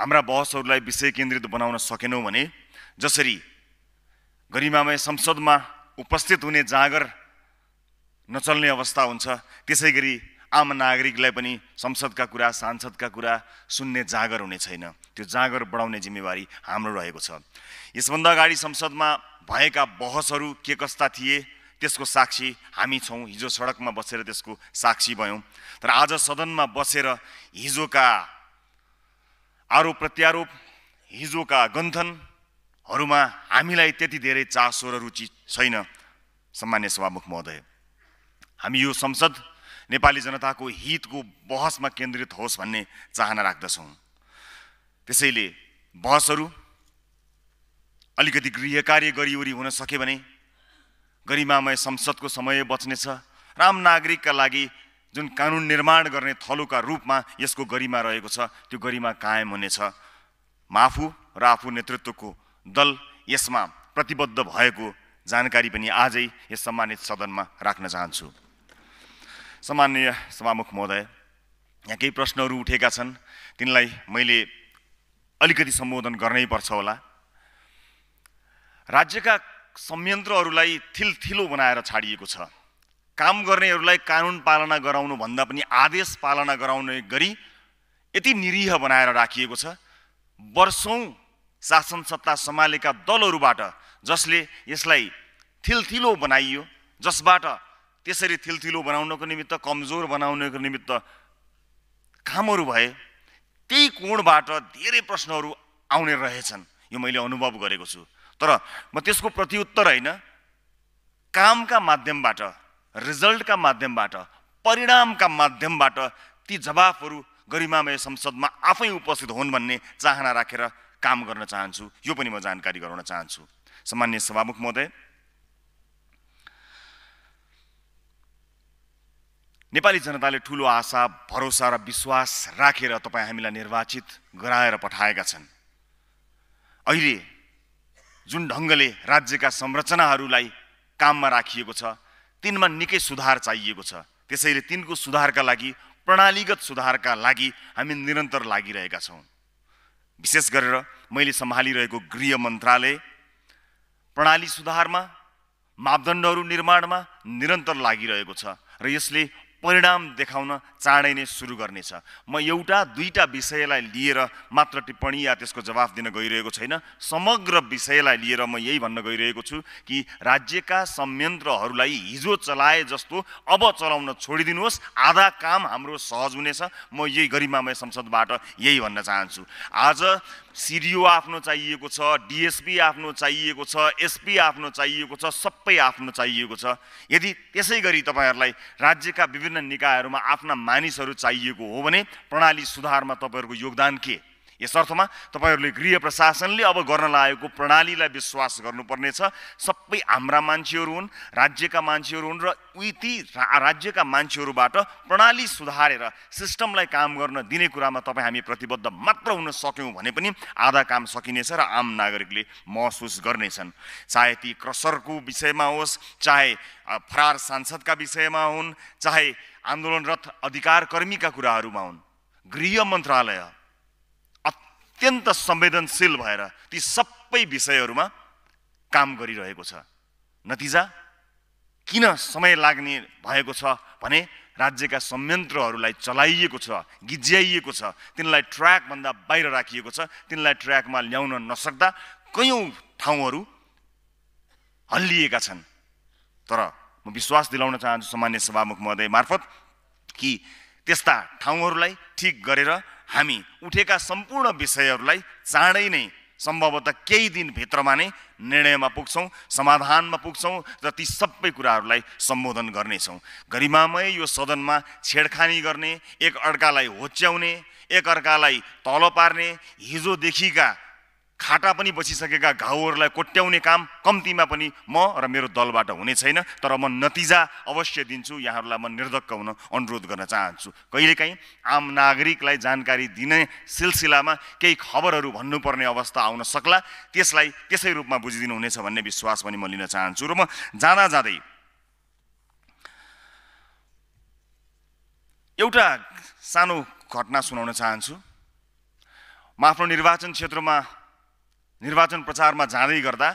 हाम्रा बहसहरूलाई विषय केन्द्रित बनाउन सकेनौँ भने, जसरी गरिमामय संसदमा उपस्थित हुने जागर नचल्ने अवस्था हुन्छ, त्यसै गरी आम नागरिकलाई पनि संसदका कुरा, सांसदका कुरा सुन्ने जागर हुने छैन। त्यो जागर बढाउने जिम्मेवारी हाम्रो रहेको छ। यसभन्दा अगाडि संसदमा भएका बहसहरू के कस्ता थिए त्यसको साक्षी हामी छौँ। हिजो सडकमा बसेर त्यसको साक्षी भयौँ। तर आज सदनमा बसेर हिजोका आरोप प्रत्यारोप, हिजोका गन्थनहरूमा हामीलाई त्यति धेरै चासो र रुचि छैन। सम्मान्य सभामुख महोदय, हामी यो संसद नेपाली जनताको हितको बहसमा केन्द्रित होस् भन्ने चाहना राख्दछौँ। त्यसैले बहसहरू अलिकति गृह कार्य गरिवरी हुन सके भने गरिमामय संसदको समय बच्नेछ र आम नागरिकका लागि जुन कानुन निर्माण गर्ने थलोका रूपमा यसको गरिमा रहेको छ, त्यो गरिमा कायम हुनेछ। म आफू र आफू नेतृत्वको दल यसमा प्रतिबद्ध भएको जानकारी पनि आजै यस सम्मानित सदनमा राख्न चाहन्छु। सम्माननीय सभामुख महोदय, यहाँ केही प्रश्नहरू उठेका छन्, तिनलाई मैले अलिकति सम्बोधन गर्नै पर्छ होला। राज्यका संयन्त्रहरूलाई थिलथिलो बनाएर छाडिएको छ। काम गर्नेहरूलाई कानुन पालना गराउनु भन्दा पनि आदेश पालना गराउने गरी यति निरीह बनाएर राखिएको छ। वर्षौं शासन सत्ता सम्हालेका दलहरूबाट जसले यसलाई थिलथिलो बनाइयो, जसबाट त्यसरी थिलथिलो बनाउनको निमित्त, कमजोर बनाउनको निमित्त कामहरू भए, त्यही कोणबाट धेरै प्रश्नहरू आउने रहेछन्। यो मैले अनुभव गरेको छु। तर म त्यसको प्रत्युत्तर होइन, कामका माध्यमबाट, रिजल्टका माध्यमबाट, परिणामका माध्यमबाट ती जवाफहरू गरिमामय संसदमा आफै उपस्थित हुन् भन्ने चाहना राखेर काम गर्न चाहन्छु। यो पनि म जानकारी गराउन चाहन्छु। सम्मान्य सभामुख महोदय, नेपाली जनताले ठूलो आशा, भरोसा र विश्वास राखेर तपाईँ हामीलाई निर्वाचित गराएर पठाएका छन्। अहिले जुन ढङ्गले राज्यका संरचनाहरूलाई काममा राखिएको छ, तिनमा निकै सुधार चाहिएको छ। त्यसैले तिनको सुधारका लागि, प्रणालीगत सुधारका लागि हामी निरन्तर लागिरहेका छौँ। विशेष गरेर मैले सम्हालिरहेको गृह मन्त्रालय प्रणाली सुधारमा, मापदण्डहरू निर्माणमा निरन्तर लागिरहेको छ र यसले परिणाम देखाउन चाँडै नै सुरु गर्नेछ। म एउटा दुईटा विषयलाई लिएर मात्र टिप्पणी या त्यसको जवाफ दिन गइरहेको छैन। समग्र विषयलाई लिएर म यही भन्न गइरहेको छु कि राज्यका संयन्त्रहरूलाई हिजो चलाए जस्तो अब चलाउन छोडिदिनुहोस्। आधा काम हाम्रो सहज हुनेछ। म यही गरिमामय संसदबाट यही भन्न चाहन्छु। आज सिडिओ आफ्नो चाहिएको छ, डिएसपी आफ्नो चाहिएको छ, एसपी आफ्नो चाहिएको छ, सबै आफ्नो चाहिएको छ। यदि त्यसै गरी तपाईँहरूलाई राज्यका विभिन्न निकायहरूमा आफ्ना मानिसहरू चाहिएको हो भने प्रणाली सुधारमा तपाईँहरूको योगदान के? यस अर्थमा तपाईँहरूले गृह प्रशासनले अब गर्न लागेको प्रणालीलाई विश्वास गर्नुपर्नेछ। सबै हाम्रा मान्छेहरू हुन्, राज्यका मान्छेहरू हुन् र ती राज्यका मान्छेहरूबाट प्रणाली सुधारेर सिस्टमलाई काम गर्न दिने कुरामा तपाईँ हामी प्रतिबद्ध मात्र हुन सक्यौँ भने पनि आधा काम सकिनेछ र आम नागरिकले महसुस गर्नेछन्। चाहे ती क्रसरको विषयमा होस्, चाहे फरार सांसदका विषयमा हुन्, चाहे आन्दोलनरत अधिकार कर्मीका कुराहरूमा हुन्, गृह मन्त्रालय अत्यन्त संवेदनशील भएर ती सबै विषयहरूमा काम गरिरहेको छ। नतिजा किन समय लाग्ने भएको छ भने राज्यका संयन्त्रहरूलाई चलाइएको छ, गिज्याइएको छ, तिनलाई ट्र्याकभन्दा बाहिर राखिएको छ। तिनलाई ट्र्याकमा ल्याउन नसक्दा कयौं ठाउँहरू हल्लिएका छन्। तर म विश्वास दिलाउन चाहन्छु सम्मान्य सभामुख महोदय मार्फत कि त्यस्ता ठाउँहरूलाई ठिक गरेर हामी उठेका सम्पूर्ण विषयहरूलाई चाँडै नै, सम्भवतः केही दिनभित्रमा नै निर्णयमा पुग्छौँ, समाधानमा पुग्छौँ र ती सबै कुराहरूलाई सम्बोधन गर्नेछौँ। गरिमामय यो सदनमा छेडखानी गर्ने, एक अर्कालाई होच्याउने, एक अर्कालाई तल पार्ने, हिजोदेखिका खाटा पनि बसिसकेका घाउहरूलाई कोट्याउने काम कम्तीमा पनि म र मेरो दलबाट हुने छैन। तर म नतिजा अवश्य दिन्छु। यहाँहरूलाई म निर्धक्क हुन अनुरोध गर्न चाहन्छु। कहिलेकाहीँ आम नागरिकलाई जानकारी दिने सिलसिलामा केही खबरहरू भन्नुपर्ने अवस्था आउन सक्ला, त्यसलाई त्यसै रूपमा बुझिदिनु हुनेछ भन्ने विश्वास पनि म लिन चाहन्छु। र म जाँदा जाँदै एउटा सानो घटना सुनाउन चाहन्छु। म आफ्नो निर्वाचन क्षेत्रमा निर्वाचन प्रचारमा जाँदै गर्दा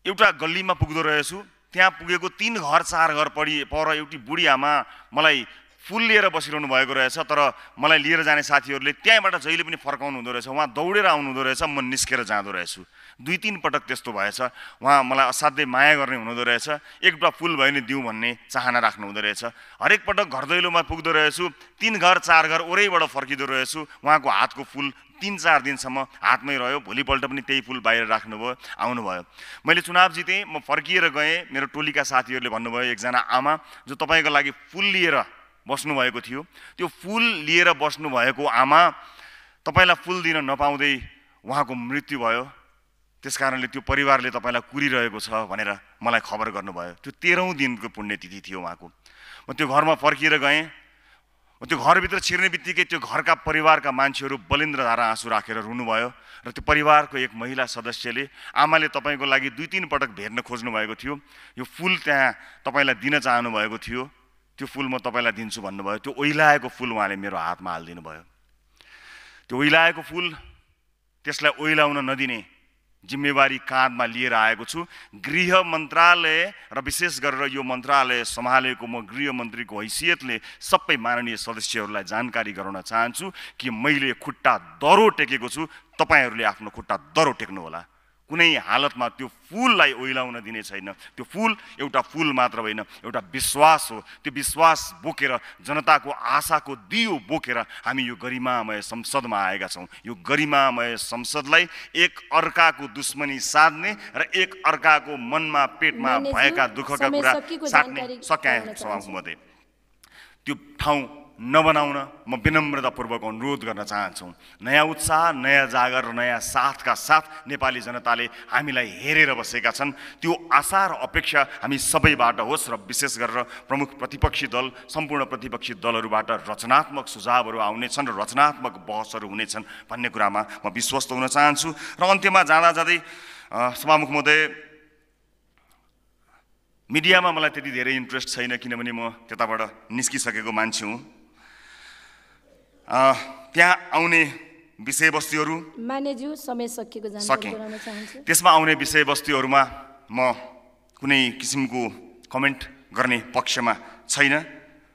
एउटा गल्लीमा पुग्दो रहेछु। त्यहाँ पुगेको 3 घर 4 घर पर एउटी बुढी आमा मलाई फुल लिएर बसिरहनु भएको रहेछ। तर मलाई लिएर जाने साथीहरूले त्यहाँबाट जहिले पनि फर्काउनु हुँदो रहेछ। उहाँ दौडेर आउनु हुँदो रहेछ, म निस्केर जाँदो रहेछु। 2-3 पटक त्यस्तो भएछ। उहाँ मलाई असाध्यै माया गर्ने हुनुहुँदो रहेछ। एक टुप्पा फुल भयो भने दिउँ भन्ने चाहना राख्नु हुँदो रहेछ। हरेक पटक घर दैलोमा पुग्दो रहेछु, 3 घर 4 घर ओरैबाट फर्किँदो रहेछु। उहाँको हातको फुल 3-4 दिनसम्म हातमै रह्यो। भोलिपल्ट पनि त्यही फुल बाहिर राख्नुभयो, आउनुभयो। मैले चुनाव जितेँ, म फर्किएर गएँ। मेरो टोलीका साथीहरूले भन्नुभयो एकजना आमा जो तपाईँको लागि फुल लिएर बस्नुभएको थियो, त्यो फुल लिएर बस्नुभएको आमा तपाईँलाई फुल दिन नपाउँदै उहाँको मृत्यु भयो। त्यसकारणले त्यो परिवारले तपाईँलाई कुरिरहेको छ भनेर मलाई खबर गर्नुभयो। त्यो 13औं दिनको पुण्यतिथि थियो उहाँको। म त्यो घरमा फर्किएर गएँ। त्यो घरभित्र छिर्ने बित्तिकै त्यो घरका परिवारका मान्छेहरू बलिन्द्र धारा आँसु राखेर रुनुभयो। र त्यो परिवारको एक महिला सदस्यले आमाले तपाईँको लागि 2-3 पटक भेट्न खोज्नु भएको थियो, यो फुल त्यहाँ तपाईँलाई दिन चाहनु भएको थियो, त्यो फुल म तपाईँलाई दिन्छु भन्नुभयो। त्यो ओइलाएको फुल उहाँले मेरो हातमा हालिदिनु भयो। त्यो ओइलाएको फुल त्यसलाई ओइलाउन नदिने जिम्मेवारी काँधमा लिएर आएको छु। गृह मन्त्रालय र विशेष गरेर यो मन्त्रालय सम्हालेको म गृहमन्त्रीको हैसियतले सबै माननीय सदस्यहरूलाई जानकारी गराउन चाहन्छु कि मैले खुट्टा दरो टेकेको छु। तपाईहरूले आफ्नो खुट्टा दरो टेक्नु होला। कुनै हालतमा त्यो फुललाई ओइलाउन दिने छैन। त्यो फुल एउटा फुल मात्र होइन, एउटा विश्वास हो। त्यो विश्वास बोकेर, जनताको आशाको दियो बोकेर हामी यो गरिमामय संसदमा आएका छौँ। यो गरिमामय संसदलाई एक अर्काको दुश्मनी साध्ने र एक अर्काको मनमा पेटमा भएका दुःखका कुरा साट्ने सकाए सभामुखमध्ये त्यो ठाउँ नबनाउन म विनम्रतापूर्वक अनुरोध गर्न चाहन्छु। नयाँ उत्साह, नयाँ जागर र नयाँ साथका साथ नेपाली जनताले हामीलाई हेरेर बसेका छन्। त्यो आशा र अपेक्षा हामी सबैबाट होस् र विशेष गरेर प्रमुख प्रतिपक्षी दल, सम्पूर्ण प्रतिपक्षी दलहरूबाट रचनात्मक सुझावहरू आउनेछन् र रचनात्मक बहसहरू हुनेछन् भन्ने कुरामा म विश्वस्त हुन चाहन्छु। र अन्त्यमा जाँदा जाँदै सभामुख महोदय, मिडियामा मलाई त्यति धेरै इन्ट्रेस्ट छैन किनभने म त्यताबाट निस्किसकेको मान्छे हुँ। त्यहाँ आउने विषयवस्तुहरू मान्यज्यू समय सकिएको जानकारी गराउन चाहन्छु। त्यसमा आउने विषयवस्तुहरूमा म कुनै किसिमको कमेन्ट गर्ने पक्षमा छैन।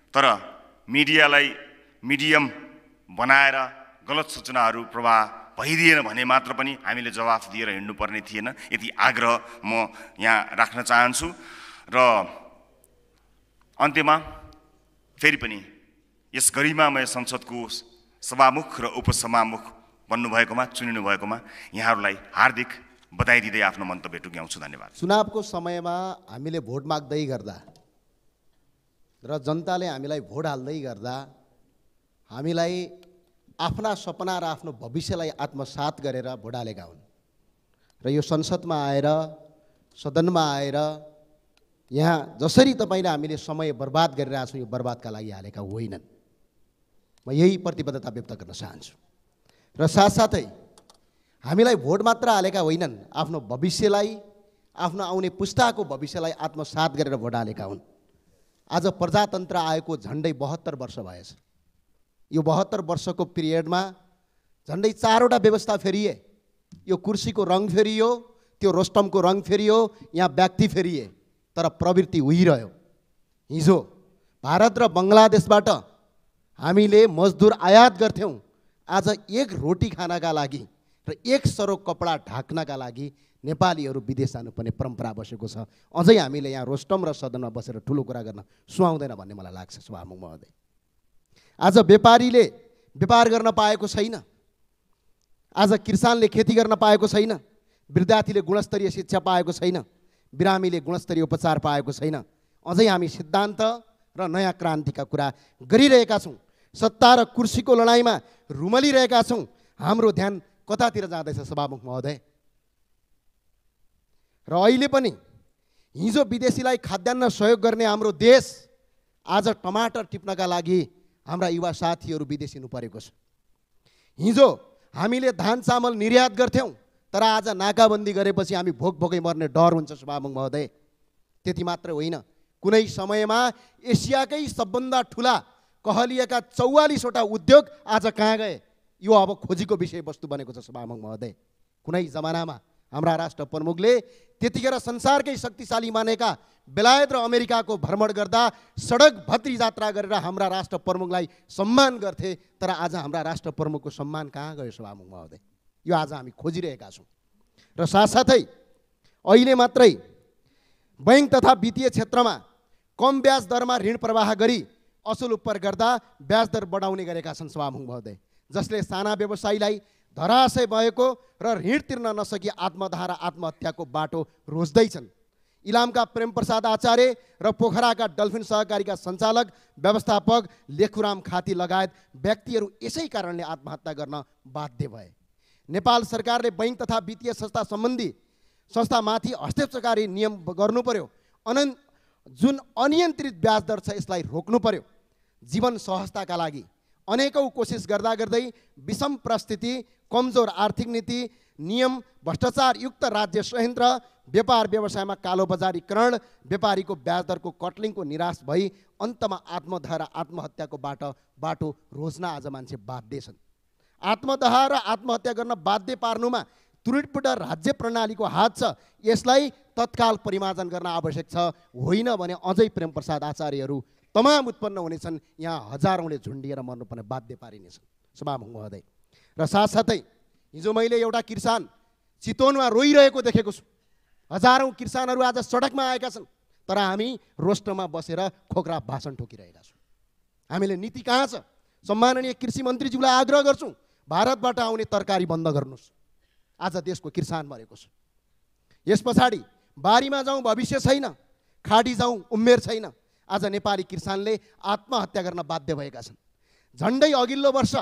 तर मिडियालाई मिडियम बनाएर गलत सूचनाहरू प्रवाह भइदिएन भने मात्र पनि हामीले जवाफ दिएर हिँड्नुपर्ने थिएन। यति आग्रह म यहाँ राख्न चाहन्छु। र अन्त्यमा फेरि पनि यस गरिमामय संसदको सभामुख र उपसभामुख बन्नुभएकोमा, चुनिनु भएकोमा यहाँहरूलाई हार्दिक बधाई दिँदै आफ्नो मन्तव्य टुङ्ग्याउँछु। धन्यवाद। चुनावको समयमा हामीले भोट माग्दै गर्दा र जनताले हामीलाई भोट हाल्दै गर्दा हामीलाई आफ्ना सपना र आफ्नो भविष्यलाई आत्मसात गरेर भोट हालेका हुन्। र यो संसदमा आएर, सदनमा आएर यहाँ जसरी तपाईँले हामीले समय बर्बाद गरिरहेका छौँ, यो बर्बादका लागि हालेका होइनन्। म यही प्रतिबद्धता व्यक्त गर्न चाहन्छु। र साथसाथै हामीलाई भोट मात्र हालेका होइनन्, आफ्नो भविष्यलाई, आफ्नो आउने पुस्ताको भविष्यलाई आत्मसात गरेर भोट हालेका हुन्। आज प्रजातन्त्र आएको झन्डै 72 वर्ष भएछ। यो 72 वर्षको पिरियडमा झन्डै 4वटा व्यवस्था फेरिए। यो कुर्सीको रङ फेरियो, त्यो रोस्टमको रङ फेरियो, यहाँ व्यक्ति फेरिए, तर प्रवृत्ति उहिरह्यो। हिजो भारत र बङ्गलादेशबाट हामीले मजदुर आयात गर्थ्यौँ। आज एक रोटी खानका लागि र एक सरो कपडा ढाक्नका लागि नेपालीहरू विदेश जानुपर्ने परम्परा बसेको छ। अझै हामीले यहाँ रोस्टम र सदनमा बसेर ठुलो कुरा गर्न सुहाउँदैन भन्ने मलाई लाग्छ सभामुख महोदय। आज व्यापारीले व्यापार गर्न पाएको छैन, आज किसानले खेती गर्न पाएको छैन, विद्यार्थीले गुणस्तरीय शिक्षा पाएको छैन, बिरामीले गुणस्तरीय उपचार पाएको छैन। अझै हामी सिद्धान्त र नयाँ क्रान्तिका कुरा गरिरहेका छौँ। सत्ता र कुर्सीको लडाइँमा रुमलिरहेका छौँ। हाम्रो ध्यान कतातिर जाँदैछ सभामुख महोदय? र अहिले पनि हिजो विदेशीलाई खाद्यान्न सहयोग गर्ने हाम्रो देश आज टमाटर टिप्नका लागि हाम्रा युवा साथीहरू विदेश हिँड्नु परेको छ। हिजो हामीले धान चामल निर्यात गर्थ्यौँ, तर आज नाकाबन्दी गरेपछि हामी भोकै मर्ने डर हुन्छ सभामुख महोदय। त्यति मात्र होइन, कुनै समयमा एसियाकै सबभन्दा ठुला कहलिएका 44वटा उद्योग आज कहाँ गए? यो अब खोजीको विषयवस्तु बनेको छ सभामुख महोदय। कुनै जमानामा हाम्रा राष्ट्र प्रमुखले त्यतिखेर संसारकै शक्तिशाली मानेका बेलायत र अमेरिकाको भ्रमण गर्दा सडक भत्री यात्रा गरेर हाम्रा राष्ट्र प्रमुखलाई सम्मान गर्थे। तर आज हाम्रा राष्ट्र प्रमुखको सम्मान कहाँ गयो सभामुख महोदय? यो आज हामी खोजिरहेका छौँ। र साथसाथै अहिले मात्रै बैंक तथा वित्तीय क्षेत्रमा कम ब्याज दरमा ऋण प्रवाह गरी असुल उपर गर्दा ब्याज दर बढाउने गरेका छन् सभामुख महोदय, जसले साना व्यवसायीलाई धराशय भएको र ऋण तिर्न नसकी आत्मदाह र आत्महत्याको बाटो रोज्दैछन्। इलामका प्रेम प्रसाद आचार्य र पोखराका डल्फिन सहकारीका सञ्चालक व्यवस्थापक लेखुराम खाती लगायत व्यक्तिहरू यसै कारणले आत्महत्या गर्न बाध्य भए। नेपाल सरकारले बैंक तथा वित्तीय संस्था सम्बन्धी संस्थामाथि हस्तक्षेपकारी नियम गर्नु पर्यो। जुन अनियन्त्रित ब्याज दर छ यसलाई रोक्नु पर्यो। जीवन सहजताका लागि अनेकौं कोसिस गर्दा गर्दै विषम परिस्थिति, कमजोर आर्थिक नीति, नियम, भ्रष्टाचार युक्त राज्य संयन्त्र, व्यापार व्यवसायमा कालोबजारीकरण, व्यापारीको ब्याज दरको कटलिङको निराश भई अन्तमा आत्मदाह र आत्महत्याको बाटो रोज्न आज मान्छे बाध्य छन्। आत्मदाह र आत्महत्या गर्न बाध्य पार्नुमा त्रुटिपूर्ण राज्य प्रणालीको हात छ। यसलाई तत्काल परिमार्जन गर्न आवश्यक छ। होइन भने अझै प्रेम प्रसाद आचार्यहरू तमाम उत्पन्न हुनेछन्। यहाँ हजारौँले झुन्डिएर मर्नुपर्ने बाध्य पारिनेछन् सभामुख महोदय। र साथसाथै हिजो मैले एउटा किसान चितवनमा रोइरहेको देखेको छु। हजारौँ किसानहरू आज सडकमा आएका छन्, तर हामी रोस्टरमा बसेर खोक्रा भाषण ठोकिरहेका छौँ। हामीले नीति कहाँ छ? सम्माननीय कृषि मन्त्रीज्यूलाई आग्रह गर्छौँ, भारतबाट आउने तरकारी बन्द गर्नुहोस्। आज देशको किसान मरेको छ। यस पछाडि बारीमा जाउँ भविष्य छैन, खाडी जाउँ उमेर छैन। आज नेपाली किसानले आत्महत्या गर्न बाध्य भएका छन्। झन्डै अघिल्लो वर्ष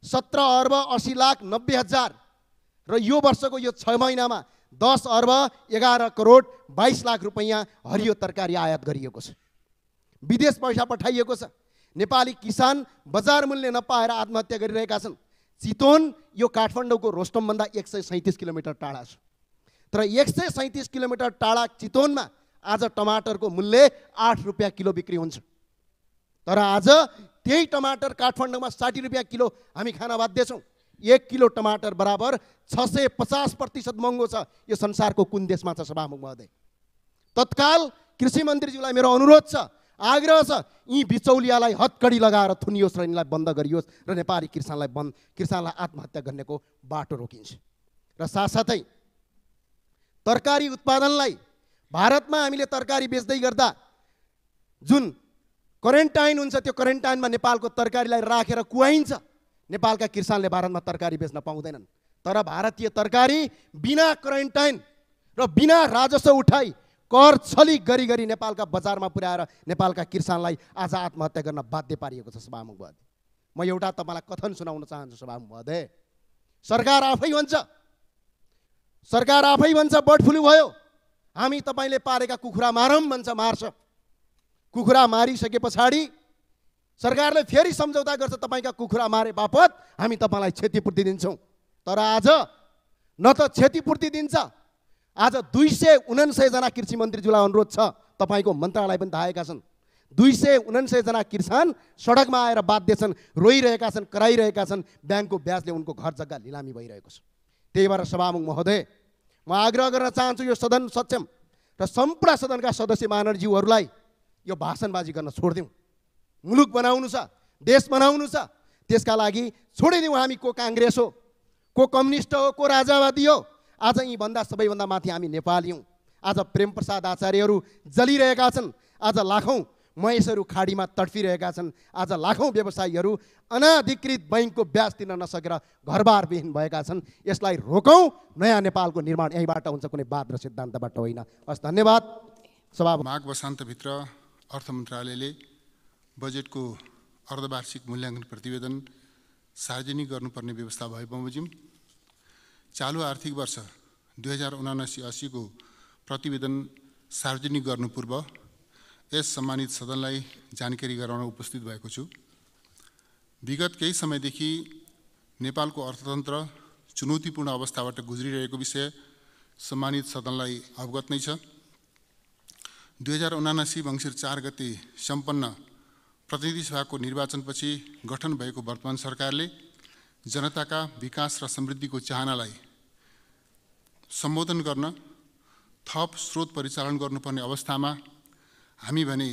17 अर्ब 80 लाख 90 हजार र यो वर्षको यो 6 महिनामा 10 अर्ब 11 करोड 22 लाख रुपैयाँ हरियो तरकारी आयात गरिएको छ। विदेश पैसा पठाइएको छ। नेपाली किसान बजार मूल्य नपाएर आत्महत्या गरिरहेका छन्। चितवन यो काठमाडौँको रोस्टमभन्दा 137 किलोमिटर टाढा छ। तर 137 किलोमिटर टाढा चितवनमा आज टमाटरको मूल्य 8 रुपियाँ किलो बिक्री हुन्छ। तर आज त्यही टमाटर काठमाडौँमा 60 रुपियाँ किलो हामी खान बाध्य छौँ। 1 किलो टमाटर बराबर 650% महँगो छ। यो संसारको कुन देशमा छ सभामुख महोदय? तत्काल कृषि मन्त्रीज्यूलाई मेरो अनुरोध छ, आग्रह छ, यी बिचौलियालाई हतकडी लगाएर थुनियोस् र यिनलाई बन्द गरियोस् र नेपाली किसानलाई आत्महत्या गर्नेको बाटो रोकिन्छ। र साथसाथै तरकारी उत्पादनलाई भारतमा हामीले तरकारी बेच्दै गर्दा जुन क्वारेन्टाइन हुन्छ त्यो क्वारेन्टाइनमा नेपालको तरकारीलाई राखेर कुवाइन्छ। नेपालका किसानले भारतमा तरकारी बेच्न पाउँदैनन्। तर भारतीय तरकारी बिना क्वारेन्टाइन र बिना राजस्व उठाई कर छली गरी नेपालका बजारमा पुर्याएर नेपालका किसानलाई आज आत्महत्या गर्न बाध्य पारिएको छ सभामुख महोदय। म एउटा तपाईँलाई कथन सुनाउन चाहन्छु सभामुख महोदय। सरकार आफै भन्छ बर्ड फ्लू भयो, हामी तपाईँले पालेका कुखुरा मारौँ भन्छ, मार्छ। कुखुरा मारिसके पछाडि सरकारले फेरि सम्झौता गर्छ, तपाईँका कुखुरा मारे बापत हामी तपाईँलाई क्षतिपूर्ति दिन्छौँ। तर आज न त क्षतिपूर्ति दिन्छ। आज 279 जना कृषि मन्त्रीज्यूलाई अनुरोध छ, तपाईँको मन्त्रालय पनि धाएका छन्। 279 जना किसान सडकमा आएर बाध्य छन्, रोइरहेका छन्, कराइरहेका छन्। ब्याङ्कको ब्याजले उनको घर जग्गा लिलामी भइरहेको छ। त्यही भएर सभामुख महोदय म आग्रह गर्न चाहन्छु, यो सदन सक्षम र सम्पूर्ण सदनका सदस्य महानुभावहरूलाई यो भाषणबाजी गर्न छोडिदिउँ। मुलुक बनाउनु छ, देश बनाउनु छ। त्यसका लागि छोडिदिउँ। हामी को काङ्ग्रेस हो, को कम्युनिस्ट हो, को राजावादी हो, आज यीभन्दा सबैभन्दा माथि हामी नेपाली हौँ। आज प्रेम प्रसाद आचार्यहरू जलिरहेका छन्। आज लाखौँ महेशहरू खाडीमा तडपिरहेका छन्। आज लाखौँ व्यवसायीहरू अनाधिकृत बैंकको ब्याज तिर्न नसकेर घरबारविहीन भएका छन्। यसलाई रोकौँ। नयाँ नेपालको निर्माण यहीँबाट हुन्छ, कुनै वाद र सिद्धान्तबाट होइन। हस्, धन्यवाद। सभा माघ वसान्तभित्र अर्थ मन्त्रालयले बजेटको अर्धवार्षिक मूल्याङ्कन प्रतिवेदन सार्वजनिक गर्नुपर्ने व्यवस्था भए बमोजिम चालु आर्थिक वर्ष 2079-80 को प्रतिवेदन सार्वजनिक गर्नु पूर्व यस सम्मानित सदनलाई जानकारी गराउन उपस्थित भएको छु। विगत केही समयदेखि नेपालको अर्थतन्त्र चुनौतीपूर्ण अवस्थाबाट गुज्रिरहेको विषय सम्मानित सदनलाई अवगत नै छ। 2079 मङ्सिर 4 गते सम्पन्न प्रतिनिधि सभाको निर्वाचनपछि गठन भएको वर्तमान सरकारले जनताका विकास र समृद्धिको चाहनालाई सम्बोधन गर्न थप स्रोत परिचालन गर्नुपर्ने अवस्थामा हामी भने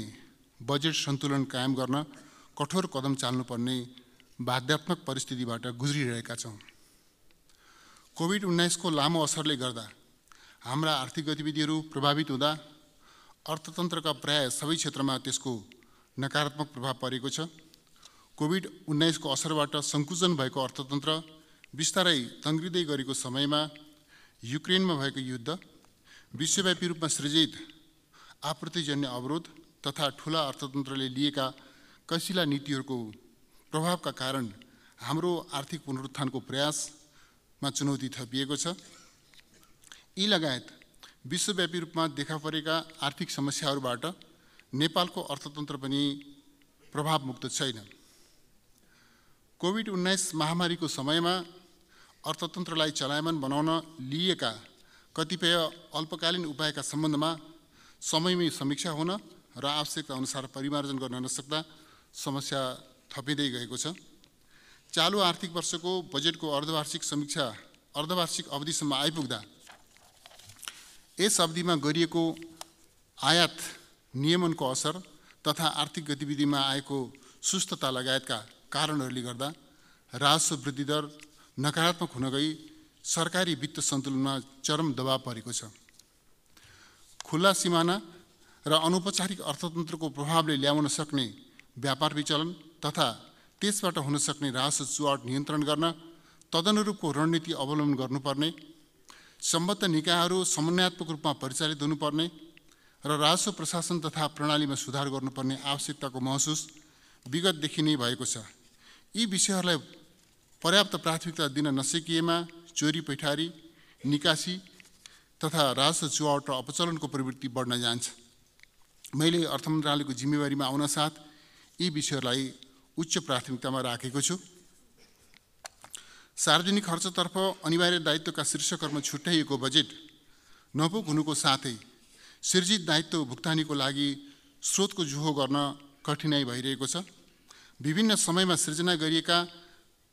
बजेट सन्तुलन कायम गर्न कठोर कदम चाल्नुपर्ने बाध्यात्मक परिस्थितिबाट गुज्रिरहेका छौँ। कोभिड-19 को लामो असरले गर्दा हाम्रा आर्थिक गतिविधिहरू प्रभावित हुँदा अर्थतन्त्रका प्राय सबै क्षेत्रमा त्यसको नकारात्मक प्रभाव परेको छ। कोभिड-19 को असरबाट सङ्कुचन भएको अर्थतन्त्र बिस्तारै तङ्ग्रिँदै गरेको समयमा युक्रेनमा भएको युद्ध, विश्वव्यापी रूपमा सृजित आपूर्तिजन्य अवरोध तथा ठूला अर्थतन्त्रले लिएका कसिला नीतिहरूको प्रभावका कारण हाम्रो आर्थिक पुनरुत्थानको प्रयासमा चुनौती थपिएको छ। यी लगायत विश्वव्यापी रूपमा देखा परेका आर्थिक समस्याहरूबाट नेपालको अर्थतन्त्र पनि प्रभावमुक्त छैन। कोभिड-19 महामारीको समयमा अर्थतन्त्रलाई चलायमान बनाउन लिएका कतिपय अल्पकालीन उपायका सम्बन्धमा समयमै समीक्षा हुन र आवश्यकता अनुसार परिमार्जन गर्न नसक्दा समस्या थपिँदै गएको छ। चालु आर्थिक वर्षको बजेटको अर्धवार्षिक अवधिसम्म आइपुग्दा यस अवधिमा गरिएको आयात नियमनको असर तथा आर्थिक गतिविधिमा आएको सुस्तता लगायतका कारणहरूले गर्दा राजस्व वृद्धि दर नकारात्मक हुन गई सरकारी वित्त सन्तुलनमा चरम दबाव परेको छ। खुल्ला सिमाना र अनौपचारिक अर्थतन्त्रको प्रभावले ल्याउन सक्ने व्यापार विचलन तथा त्यसबाट हुन सक्ने राजस्व चुहाट नियन्त्रण गर्न तदनुरूपको रणनीति अवलम्बन गर्नुपर्ने, सम्बद्ध निकायहरू समन्वयात्मक रूपमा परिचालित हुनुपर्ने र राजस्व प्रशासन तथा प्रणालीमा सुधार गर्नुपर्ने आवश्यकताको महसुस विगतदेखि नै भएको छ। यी विषयहरूलाई पर्याप्त प्राथमिकता दिन नसकिएमा चोरी पैठारी, निकासी तथा राजस्व चुहाट र अपचलनको प्रवृत्ति बढ्न जान्छ। मैले अर्थ मन्त्रालयको जिम्मेवारीमा आउन साथ यी विषयहरूलाई उच्च प्राथमिकतामा राखेको छु। सार्वजनिक खर्चतर्फ अनिवार्य दायित्वका शीर्षकहरूमा छुट्याइएको बजेट नपुग हुनुको साथै सृजित दायित्व भुक्तानीको लागि स्रोतको जुहो गर्न कठिनाइ भइरहेको छ। विभिन्न समयमा सृजना गरिएका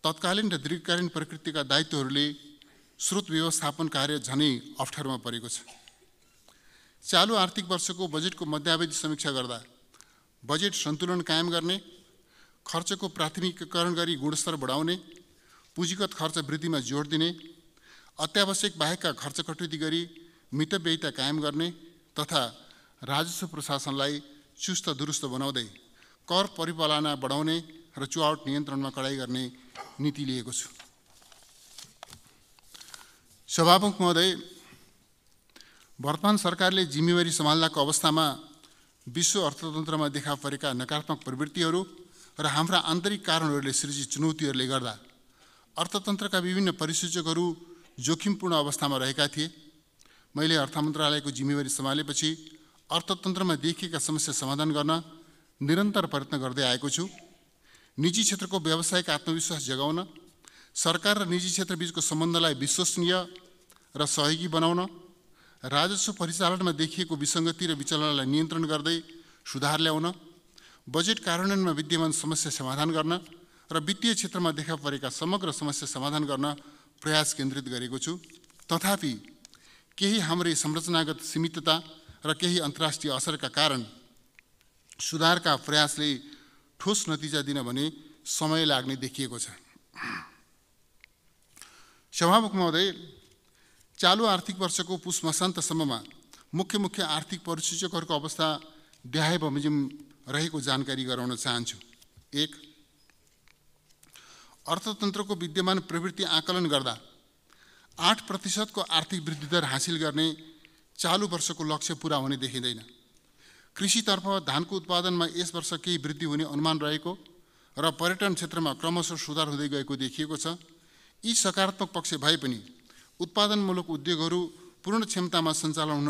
तत्कालीन र दीर्घकालीन प्रकृतिका दायित्वहरूले स्रोत व्यवस्थापन कार्य झनै अप्ठ्यारोमा परेको छ। चालु आर्थिक वर्षको बजेटको मध्यावधि समीक्षा गर्दा बजेट सन्तुलन कायम गर्ने, खर्चको प्राथमिकीकरण गरी गुणस्तर बढाउने, पुँजीगत खर्च वृद्धिमा जोड दिने, अत्यावश्यक बाहेकका खर्च कटौती गरी मितव्ययिता कायम गर्ने तथा राजस्व प्रशासनलाई चुस्त दुरुस्त बनाउँदै कर परिपालना बढाउने र चुहाट नियन्त्रणमा कडाइ गर्ने नीति लिएको छु। सभामुख महोदय, वर्तमान सरकारले जिम्मेवारी सम्हाल्दाको अवस्थामा विश्व अर्थतन्त्रमा देखा परेका नकारात्मक प्रवृत्तिहरू र हाम्रा आन्तरिक कारणहरूले सृजित चुनौतीहरूले गर्दा अर्थतन्त्रका विभिन्न परिसूचकहरू जोखिमपूर्ण अवस्थामा रहेका थिए। मैले अर्थ मन्त्रालयको जिम्मेवारी सम्हालेपछि अर्थतन्त्रमा देखिएका समस्या समाधान गर्न निरन्तर प्रयत्न गर्दै आएको छु। निजी क्षेत्रको व्यावसायिक आत्मविश्वास जगाउन, सरकार र निजी क्षेत्र बीचको सम्बन्धलाई विश्वसनीय र सहयोगी बनाउन, राजस्व परिचालनमा देखिएको विसङ्गति र विचलनलाई नियन्त्रण गर्दै सुधार ल्याउन, बजेट कार्यान्वयनमा विद्यमान समस्या समाधान गर्न र वित्तीय क्षेत्रमा देखा परेका समग्र समस्या समाधान गर्न प्रयास केन्द्रित गरेको छु। तथापि केही हाम्रै संरचनागत सीमितता र केही अन्तर्राष्ट्रिय असरका कारण सुधारका प्रयासले ठोस नतिजा दिन भने समय लाग्ने देखिएको छ। सभामुख महोदय, चालु आर्थिक वर्षको पुस मसान्तसम्ममा मुख्य आर्थिक परिसूचकहरूको अवस्था देहाय बमोजिम रहेको जानकारी गराउन चाहन्छु। 1. अर्थतन्त्रको विद्यमान प्रवृत्ति आकलन गर्दा 8% को आर्थिक वृद्धि दर हासिल गर्ने चालु वर्षको लक्ष्य पूरा हुने देखिँदैन। कृषितर्फ धानको उत्पादनमा यस वर्ष केही वृद्धि हुने अनुमान रहेको र पर्यटन क्षेत्रमा क्रमशः सुधार हुँदै गएको देखिएको छ। यी सकारात्मक पक्ष भए पनि उत्पादनमूलक उद्योगहरू पूर्ण क्षमतामा सञ्चालन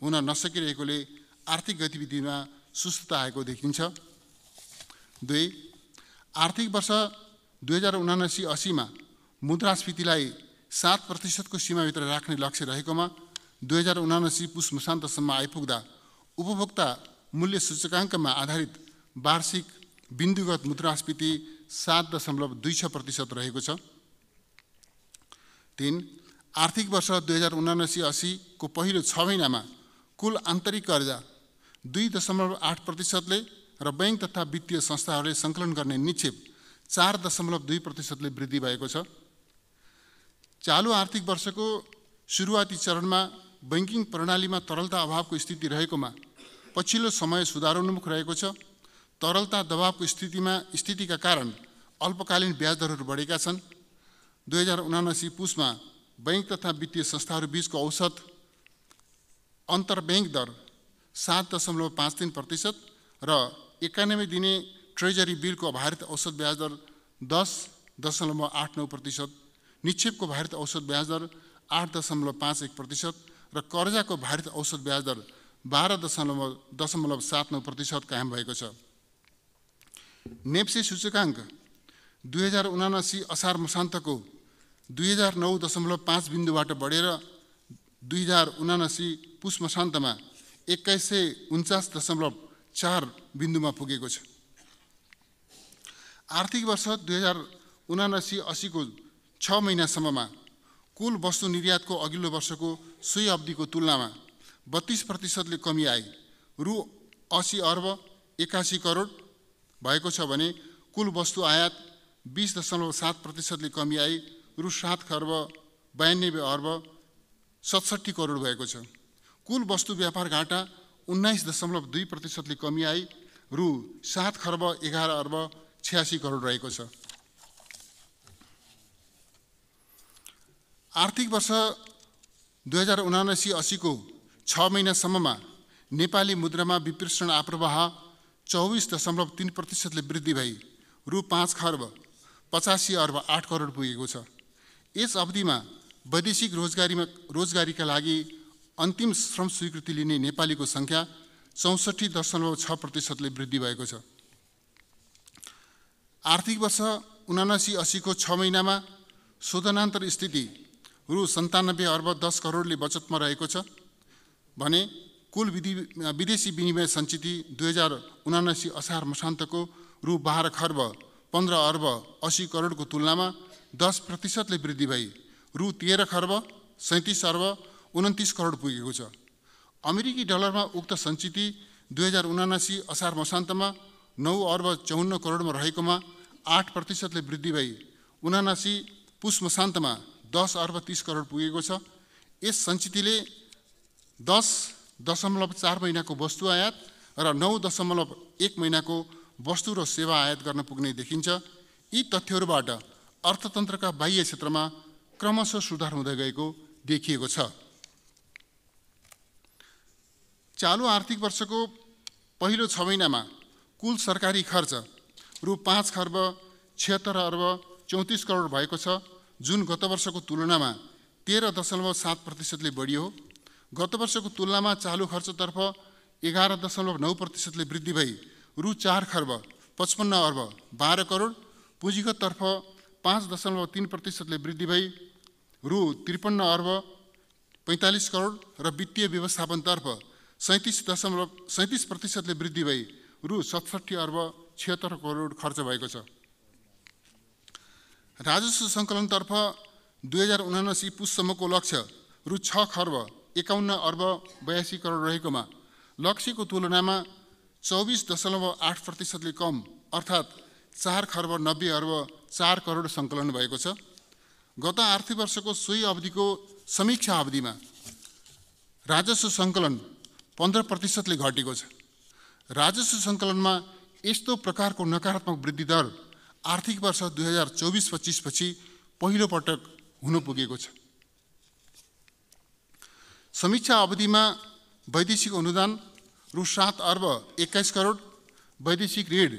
हुन नसकिरहेकोले आर्थिक गतिविधिमा सुस्तता आएको देखिन्छ। 2. आर्थिक वर्ष 2079-80 मा मुद्रास्फीतिलाई 7% को सीमाभित्र राख्ने लक्ष्य रहेकोमा 2079 पुस मसान्तसम्म आइपुग्दा उपभोक्ता मूल्य सूचकाङ्कमा आधारित वार्षिक बिन्दुगत मुद्रास्फीति 7.26% रहेको छ। 3. आर्थिक वर्ष 2079-80 को पहिलो 6 महिनामा कुल आन्तरिक कर्जा 2.8%ले र बैंक तथा वित्तीय संस्थाहरूले सङ्कलन गर्ने निक्षेप 4.2%ले वृद्धि भएको छ। चालु आर्थिक वर्षको सुरुवाती चरणमा बैंकिङ प्रणालीमा तरलता अभावको स्थिति रहेकोमा पछिल्लो समय सुधारोन्मुख रहेको छ। तरलता दबावको स्थितिका कारण अल्पकालीन ब्याज दरहरू बढेका छन्। 2079 पुसमा बैंक तथा वित्तीय संस्थाहरू बीचको औसत अन्तर्ब्याङ्क दर 7.53% र 91 दिने ट्रेजरी बिलको भारित औसत ब्याज दर 10.89%, निक्षेपको भारित औसत ब्याज दर 8.51% र कर्जाको भारित औसत ब्याज दर 12.79% कायम भएको छ। नेप्से सूचकाङ्क 2079 असार मसान्तको 2009.5 बिन्दुबाट बढेर 2079 पुस मसान्तमा 2149.4 बिन्दुमा पुगेको छ। आर्थिक वर्ष 2079-80 को 6 महिनासम्ममा कुल वस्तु निर्यातको अघिल्लो वर्षको सोही अवधिको तुलनामा 32%ले कमी आई रु 80 अर्ब 81 करोड भएको छ भने कुल वस्तु आयात 20.7%ले कमी आई रु 7 खर्ब 92 अर्ब 67 करोड भएको छ। कुल वस्तु व्यापार घाटा 19.2%ले कमी आई रु 7 खर्ब 11 अर्ब 86 करोड रहेको छ। आर्थिक वर्ष 2079-80 को 6 महिनासम्ममा नेपाली मुद्रामा विप्रेषण आप्रवाह 24.3%ले वृद्धि भई रु 5 खर्ब 85 अर्ब 8 करोड पुगेको छ। यस अवधिमा वैदेशिक रोजगारीका लागि अन्तिम श्रम स्वीकृति लिने नेपालीको सङ्ख्या 64.6%ले वृद्धि भएको छ। आर्थिक वर्ष 79-80 को 6 महिनामा शोधनान्तर स्थिति रु 97 अर्ब 10 करोडले बचतमा रहेको छ भने कुल विदेशी विनिमय सञ्चिति 2079 असार मसान्तको रु 12 खर्ब 15 अर्ब 80 करोडको तुलनामा 10%ले वृद्धि भई रु 13 खर्ब 37 अर्ब 29 करोड पुगेको छ। अमेरिकी डलरमा उक्त सञ्चिति 2079 असार मसान्तमा 9 अर्ब 54 करोडमा रहेकोमा 8%ले वृद्धि भई 79 पुस मसान्तमा 10 अर्ब 30 करोड पुगेको छ। यस सञ्चितिले 10.4 महिनाको वस्तु आयात र 9.1 महिनाको वस्तु र सेवा आयात गर्न पुग्ने देखिन्छ। यी तथ्यहरूबाट अर्थतन्त्रका बाह्य क्षेत्रमा क्रमशः सुधार हुँदै गएको देखिएको छ। चालु आर्थिक वर्षको पहिलो 6 महिनामा कुल सरकारी खर्च रु 5 खर्ब 76 अर्ब 34 करोड भएको छ, जुन गत वर्षको तुलनामा 13.7%ले बढी हो। गत वर्षको तुलनामा चालु खर्चतर्फ 11.9%ले वृद्धि भई रु 4 खर्ब 55 अर्ब 12 करोड, पुँजीगततर्फ 5.3%ले वृद्धि भई रु 53 अर्ब 45 करोड र वित्तीय व्यवस्थापनतर्फ 37% वृद्धि भई रु 67 अर्ब 76 करोड खर्च भएको छ। राजस्व सङ्कलनतर्फ 2079 पुससम्मको लक्ष्य रु 6 खर्ब 51 अर्ब 82 करोड रहेकोमा लक्ष्यको तुलनामा 24.8%ले कम अर्थात् 4 खर्ब 90 अर्ब 4 करोड सङ्कलन भएको छ। गत आर्थिक वर्षको सोही अवधिको समीक्षा अवधिमा राजस्व सङ्कलन 15%ले घटेको छ। राजस्व सङ्कलनमा यस्तो प्रकारको नकारात्मक वृद्धि दर आर्थिक वर्ष 2024-25 पछि पहिलो पटक हुन पुगेको छ। समीक्षा अवधिमा वैदेशिक अनुदान रु 7 अर्ब 21 करोड, वैदेशिक ऋण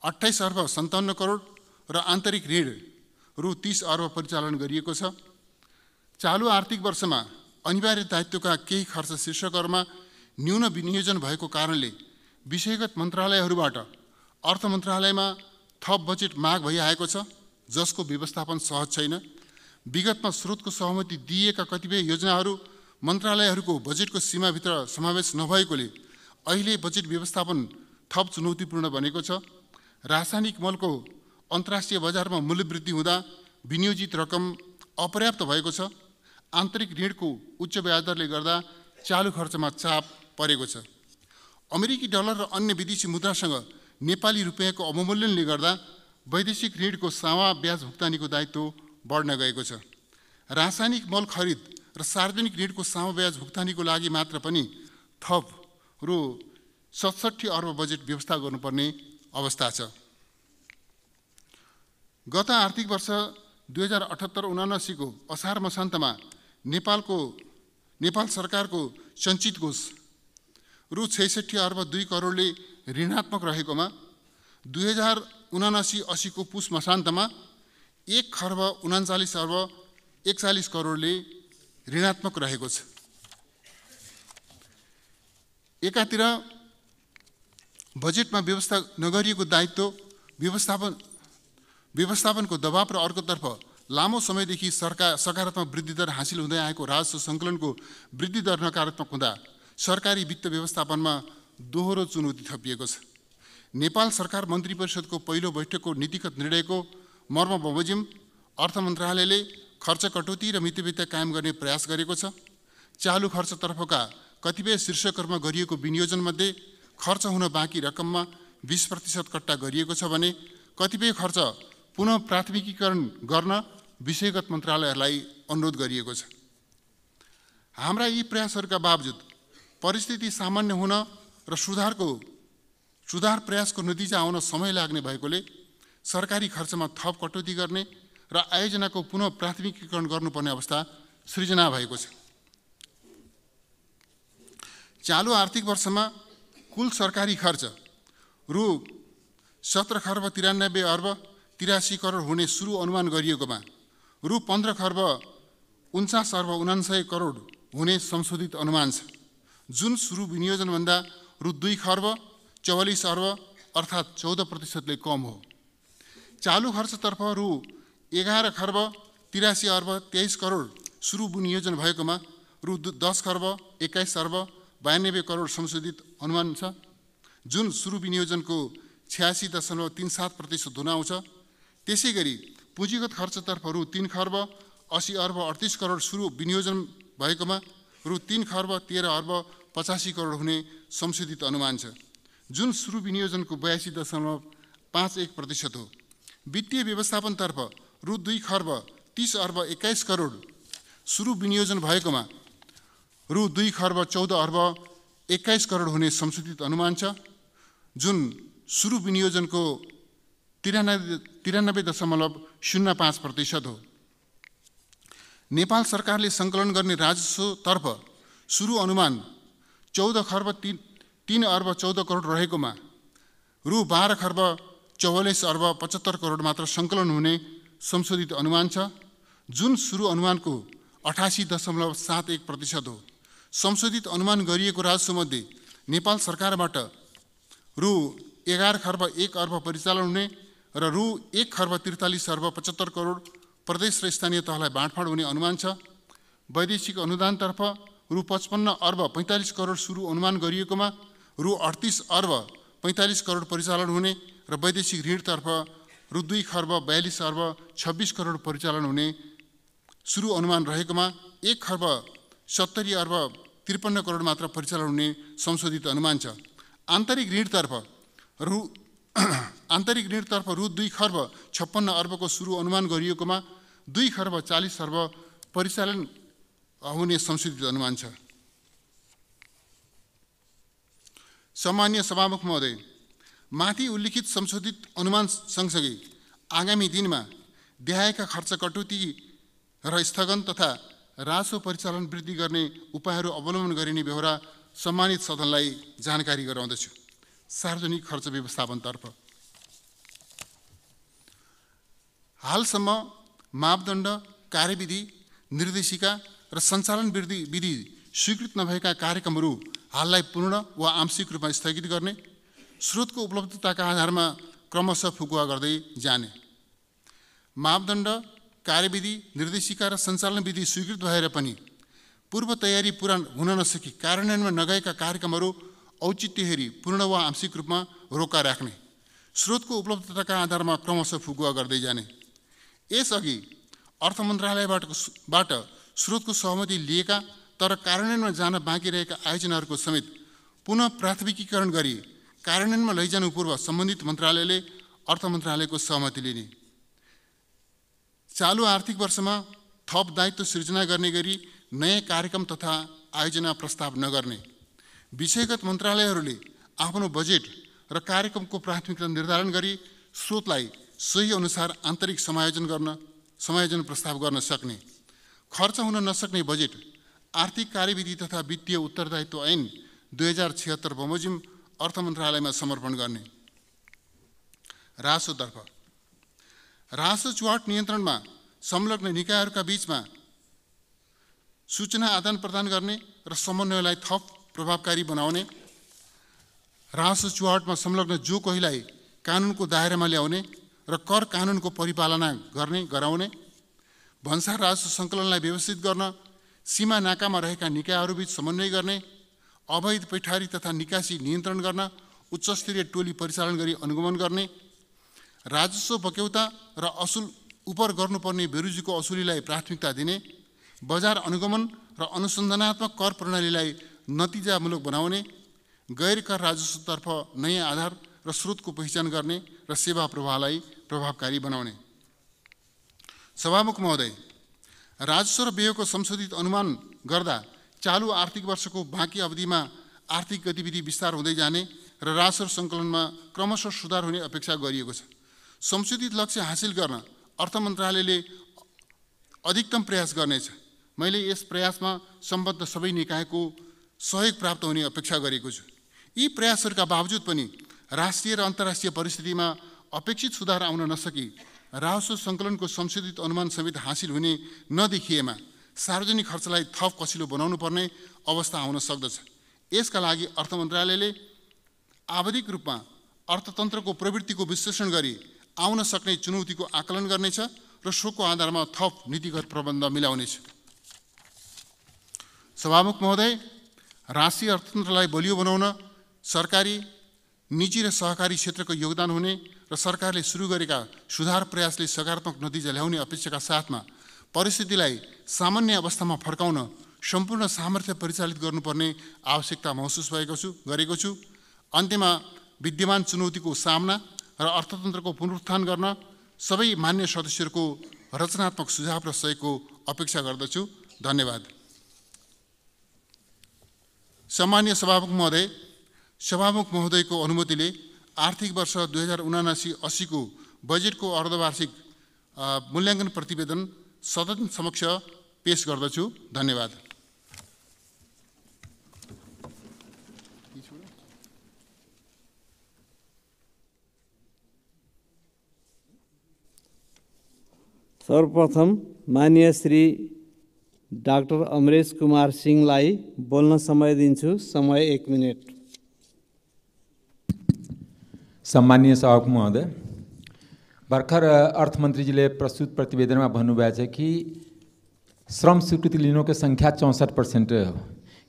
28 अर्ब 57 करोड र आन्तरिक ऋण रु 30 अर्ब परिचालन गरिएको छ। चालु आर्थिक वर्षमा अनिवार्य दायित्वका केही खर्च शीर्षकहरूमा न्यून विनियोजन भएको कारणले विषयगत मन्त्रालयहरूबाट अर्थ मन्त्रालयमा थप बजेट माग भइआएको छ, जसको व्यवस्थापन सहज छैन। विगतमा स्रोतको सहमति दिएका कतिपय योजनाहरू मन्त्रालयहरूको बजेटको सीमाभित्र समावेश नभएकोले अहिले बजेट व्यवस्थापन थप चुनौतीपूर्ण बनेको छ। रासायनिक मलको अन्तर्राष्ट्रिय बजारमा मूल्य वृद्धि हुँदा विनियोजित रकम अपर्याप्त भएको छ। आन्तरिक ऋणको उच्च ब्याजदरले गर्दा चालु खर्चमा चाप परेको छ। अमेरिकी डलर र अन्य विदेशी मुद्रासँग नेपाली रुपियाँको अवमूल्यनले गर्दा वैदेशिक ऋणको सावा ब्याज भुक्तानीको दायित्व बढ्न गएको छ। रासायनिक मल खरिद र सार्वजनिक ऋणको सावा ब्याज भुक्तानीको लागि मात्र पनि थप रु 67 अर्ब बजेट व्यवस्था गर्नुपर्ने अवस्था छ। गत आर्थिक वर्ष 2078-79 को असार मसान्तमा नेपाल सरकारको सञ्चित कोष रु 66 अर्ब 2 करोडले ऋणात्मक रहेकोमा 2079-80 को पुस मसान्तमा 1 खर्ब 39 अर्ब 41 करोडले ऋणात्मक रहेको छ। एकातिर बजेटमा व्यवस्था नगरिएको दायित्व व्यवस्थापनको दबाव र अर्कोतर्फ लामो समयदेखि सकारात्मक वृद्धि दर हासिल हुँदै आएको राजस्व सङ्कलनको वृद्धि दर नकारात्मक हुँदा सरकारी वित्त व्यवस्थापनमा दोहोरो चुनौती थपिएको छ। नेपाल सरकार मन्त्री परिषदको पहिलो बैठकको नीतिगत निर्णयको मर्म बमोजिम अर्थ मन्त्रालयले खर्च कटौती र मितव्ययता कायम गर्ने प्रयास गरेको छ। चालु खर्चतर्फका कतिपय शीर्षकहरूमा गरिएको विनियोजनमध्ये खर्च हुन बाँकी रकममा 20% कट्टा गरिएको छ भने कतिपय खर्च पुनः प्राथमिकीकरण गर्न विषयगत मन्त्रालयहरूलाई अनुरोध गरिएको छ। हाम्रा यी प्रयासहरूका बावजुद परिस्थिति सामान्य हुन र सुधार प्रयासको नतिजा आउन समय लाग्ने भएकोले सरकारी खर्चमा थप कटौती गर्ने र आयोजनाको पुनः प्राथमिकीकरण गर्नुपर्ने अवस्था सृजना भएको छ। चालु आर्थिक वर्षमा कुल सरकारी खर्च रु 17 खर्ब 93 अर्ब 83 करोड हुने सुरु अनुमान गरिएकोमा रु 15 खर्ब 49 अर्ब 99 करोड हुने संशोधित अनुमान छ, जुन सुरु विनियोजनभन्दा रु 2 खर्ब 44 अर्ब अर्थात् 14%ले कम हो। चालु खर्चतर्फ रु 11 खर्ब 83 अर्ब 23 करोड सुरु विनियोजन भएकोमा रु 10 खर्ब 21 अर्ब 92 करोड संशोधित अनुमान छ, जुन सुरु विनियोजनको 86.37% हुन आउँछ। त्यसै गरी पुँजीगत खर्चतर्फ रु 3 खर्ब 80 अर्ब 38 करोड सुरु विनियोजन भएकोमा रु 3 खर्ब 13 अर्ब 85 करोड हुने संशोधित अनुमान छ, जुन सुरु विनियोजनको 82.51% हो। वित्तीय व्यवस्थापनतर्फ रु 2 खर्ब 30 अर्ब 21 करोड सुरु विनियोजन भएकोमा रु 2 खर्ब 14 अर्ब 21 करोड हुने संशोधित अनुमान छ, जुन सुरु विनियोजनको 93.05% हो। नेपाल सरकारले सङ्कलन गर्ने राजस्वतर्फ सुरु अनुमान 14 खर्ब 3 अर्ब 14 करोड रहेकोमा रु 12 खर्ब 44 अर्ब 75 करोड मात्र सङ्कलन हुने संशोधित अनुमान छ, जुन सुरु अनुमानको 88.71% हो। संशोधित अनुमान गरिएको राजस्वमध्ये नेपाल सरकारबाट रु 11 खर्ब 1 अर्ब परिचालन हुने र रु 1 खर्ब 43 अर्ब 75 करोड प्रदेश र स्थानीय तहलाई बाँडफाँड हुने अनुमान छ। वैदेशिक अनुदानतर्फ रु 55 अर्ब 45 करोड सुरु अनुमान गरिएकोमा रु 38 अर्ब 45 करोड परिचालन हुने र वैदेशिक ऋणतर्फ रु 2 खर्ब 42 अर्ब 26 करोड परिचालन हुने सुरु अनुमान रहेकोमा 1 खर्ब 70 अर्ब 53 करोड मात्र परिचालन हुने संशोधित अनुमान छ। आन्तरिक ऋणतर्फ रु 2 खर्ब 56 अर्बको सुरु अनुमान गरिएकोमा 2 खर्ब 40 अर्ब परिचालन हुने संशोधित अनुमान छ। सम्मान्य सभामुख महोदय, माथि उल्लिखित संशोधित अनुमान सँगसँगै आगामी दिनमा देखाएका खर्च कटौती र स्थगन तथा राजस्व परिचालन वृद्धि गर्ने उपायहरू अवलम्बन गरिने बेहोरा सम्मानित सदनलाई जानकारी गराउँदछु। सार्वजनिक खर्च व्यवस्थापनतर्फ हालसम्म मापदण्ड, कार्यविधि, निर्देशिका र सञ्चालन विधि स्वीकृत नभएका कार्यक्रमहरू हाललाई पूर्ण वा आंशिक रूपमा स्थगित गर्ने, स्रोतको उपलब्धताका आधारमा क्रमशः फुकुवा गर्दै जाने, मापदण्ड, कार्यविधि, निर्देशिका र सञ्चालन विधि स्वीकृत भएर पनि पूर्व तयारी पूरा हुन नसकी कार्यान्वयनमा नगएका कार्यक्रमहरू औचित्य हेरी पूर्ण वा आंशिक रूपमा रोका राख्ने, स्रोतको उपलब्धताका आधारमा क्रमशः फुकुवा गर्दै जाने। यसअघि अर्थ मन्त्रालयबाट स्रोतको सहमति लिएका तर कार्यान्वयनमा जान बाँकी रहेका आयोजनाहरूको समेत पुनः प्राथमिकीकरण गरी कार्यान्वयनमा लैजानु पूर्व सम्बन्धित मन्त्रालयले अर्थ मन्त्रालयको सहमति लिने। चालु आर्थिक वर्षमा थप दायित्व सृजना गर्ने गरी नयाँ कार्यक्रम तथा आयोजना प्रस्ताव नगर्ने। विषयगत मन्त्रालयहरूले आफ्नो बजेट र कार्यक्रमको प्राथमिकता निर्धारण गरी स्रोतलाई सही अनुसार आन्तरिक समायोजन प्रस्ताव गर्न सक्ने। खर्च हुन नसक्ने बजेट आर्थिक कार्यविधि तथा वित्तीय उत्तरदायित्व ऐन 2076 बमोजिम अर्थ मन्त्रालयमा समर्पण गर्ने। राजस्वतर्फ राजस्व चुहाट नियन्त्रणमा संलग्न निकायहरूका बीचमा सूचना आदान प्रदान गर्ने र समन्वयलाई थप प्रभावकारी बनाउने। राजस्व चुहाटमा संलग्न जो कोहीलाई कानुनको दायरामा ल्याउने र कर कानुनको परिपालना गराउने। भन्सार राजस्व सङ्कलनलाई व्यवस्थित गर्न सीमा नाकामा रहेका निकायहरूबीच समन्वय गर्ने। अवैध पैठारी तथा निकासी नियन्त्रण गर्न उच्चस्तरीय टोली परिचालन गरी अनुगमन गर्ने। राजस्व बक्यौता र असुल उपर गर्नुपर्ने बेरुजीको असुलीलाई प्राथमिकता दिने। बजार अनुगमन र अनुसन्धानात्मक कर प्रणालीलाई नतिजामूलक बनाउने। गैर कर राजस्वतर्फ नयाँ आधार र स्रोतको पहिचान गर्ने र सेवा प्रवाहलाई प्रभावकारी बनाउने। सभामुख महोदय, राजस्व र व्ययको संशोधित अनुमान गर्दा चालु आर्थिक वर्षको बाँकी अवधिमा आर्थिक गतिविधि विस्तार हुँदै जाने र राजस्व सङ्कलनमा क्रमशः सुधार हुने अपेक्षा गरिएको छ। संशोधित लक्ष्य हासिल गर्न अर्थ मन्त्रालयले अधिकतम प्रयास गर्नेछ। मैले यस प्रयासमा सम्बद्ध सबै निकायको सहयोग प्राप्त हुने अपेक्षा गरेको छु। यी प्रयासहरूका बावजुद पनि राष्ट्रिय र अन्तर्राष्ट्रिय परिस्थितिमा अपेक्षित सुधार आउन नसकी राजस्व सङ्कलनको संशोधित अनुमान समेत हासिल हुने नदेखिएमा सार्वजनिक खर्चलाई थप कसिलो बनाउनु पर्ने अवस्था आउन सक्दछ। यसका लागि अर्थ मन्त्रालयले आवधिक रूपमा अर्थतन्त्रको प्रवृत्तिको विश्लेषण गरी आउन सक्ने चुनौतीको आकलन गर्नेछ र सोको आधारमा थप नीतिगत प्रबन्ध मिलाउनेछ। सभामुख महोदय, राष्ट्रिय अर्थतन्त्रलाई बलियो बनाउन सरकारी, निजी र सहकारी क्षेत्रको योगदान हुने र सरकारले सुरु गरेका सुधार प्रयासले सकारात्मक नतिजा ल्याउने अपेक्षाका साथमा परिस्थितिलाई सामान्य अवस्थामा फर्काउन सम्पूर्ण सामर्थ्य परिचालित गर्नुपर्ने आवश्यकता महसुस गरेको छु। अन्त्यमा विद्यमान चुनौतीको सामना र अर्थतन्त्रको पुनरुत्थान गर्न सबै मान्य सदस्यहरूको रचनात्मक सुझाव र सहयोगको अपेक्षा गर्दछु। धन्यवाद। सम्मानीय सभामुख महोदयको अनुमतिले आर्थिक वर्ष 2079-80 को बजेटको अर्धवार्षिक मूल्याङ्कन प्रतिवेदन सदन समक्ष पेश गर्दछु। धन्यवाद। सर्वप्रथम माननीय श्री डाक्टर अमरेश कुमार सिंहलाई बोल्न समय दिन्छु। समय 1 मिनट। सम्मानीय सभामुख महोदय, भर्खर अर्थमन्त्रीजीले प्रस्तुत प्रतिवेदनमा भन्नुभएको छ कि श्रम स्वीकृति लिनुको सङ्ख्या 64% हो।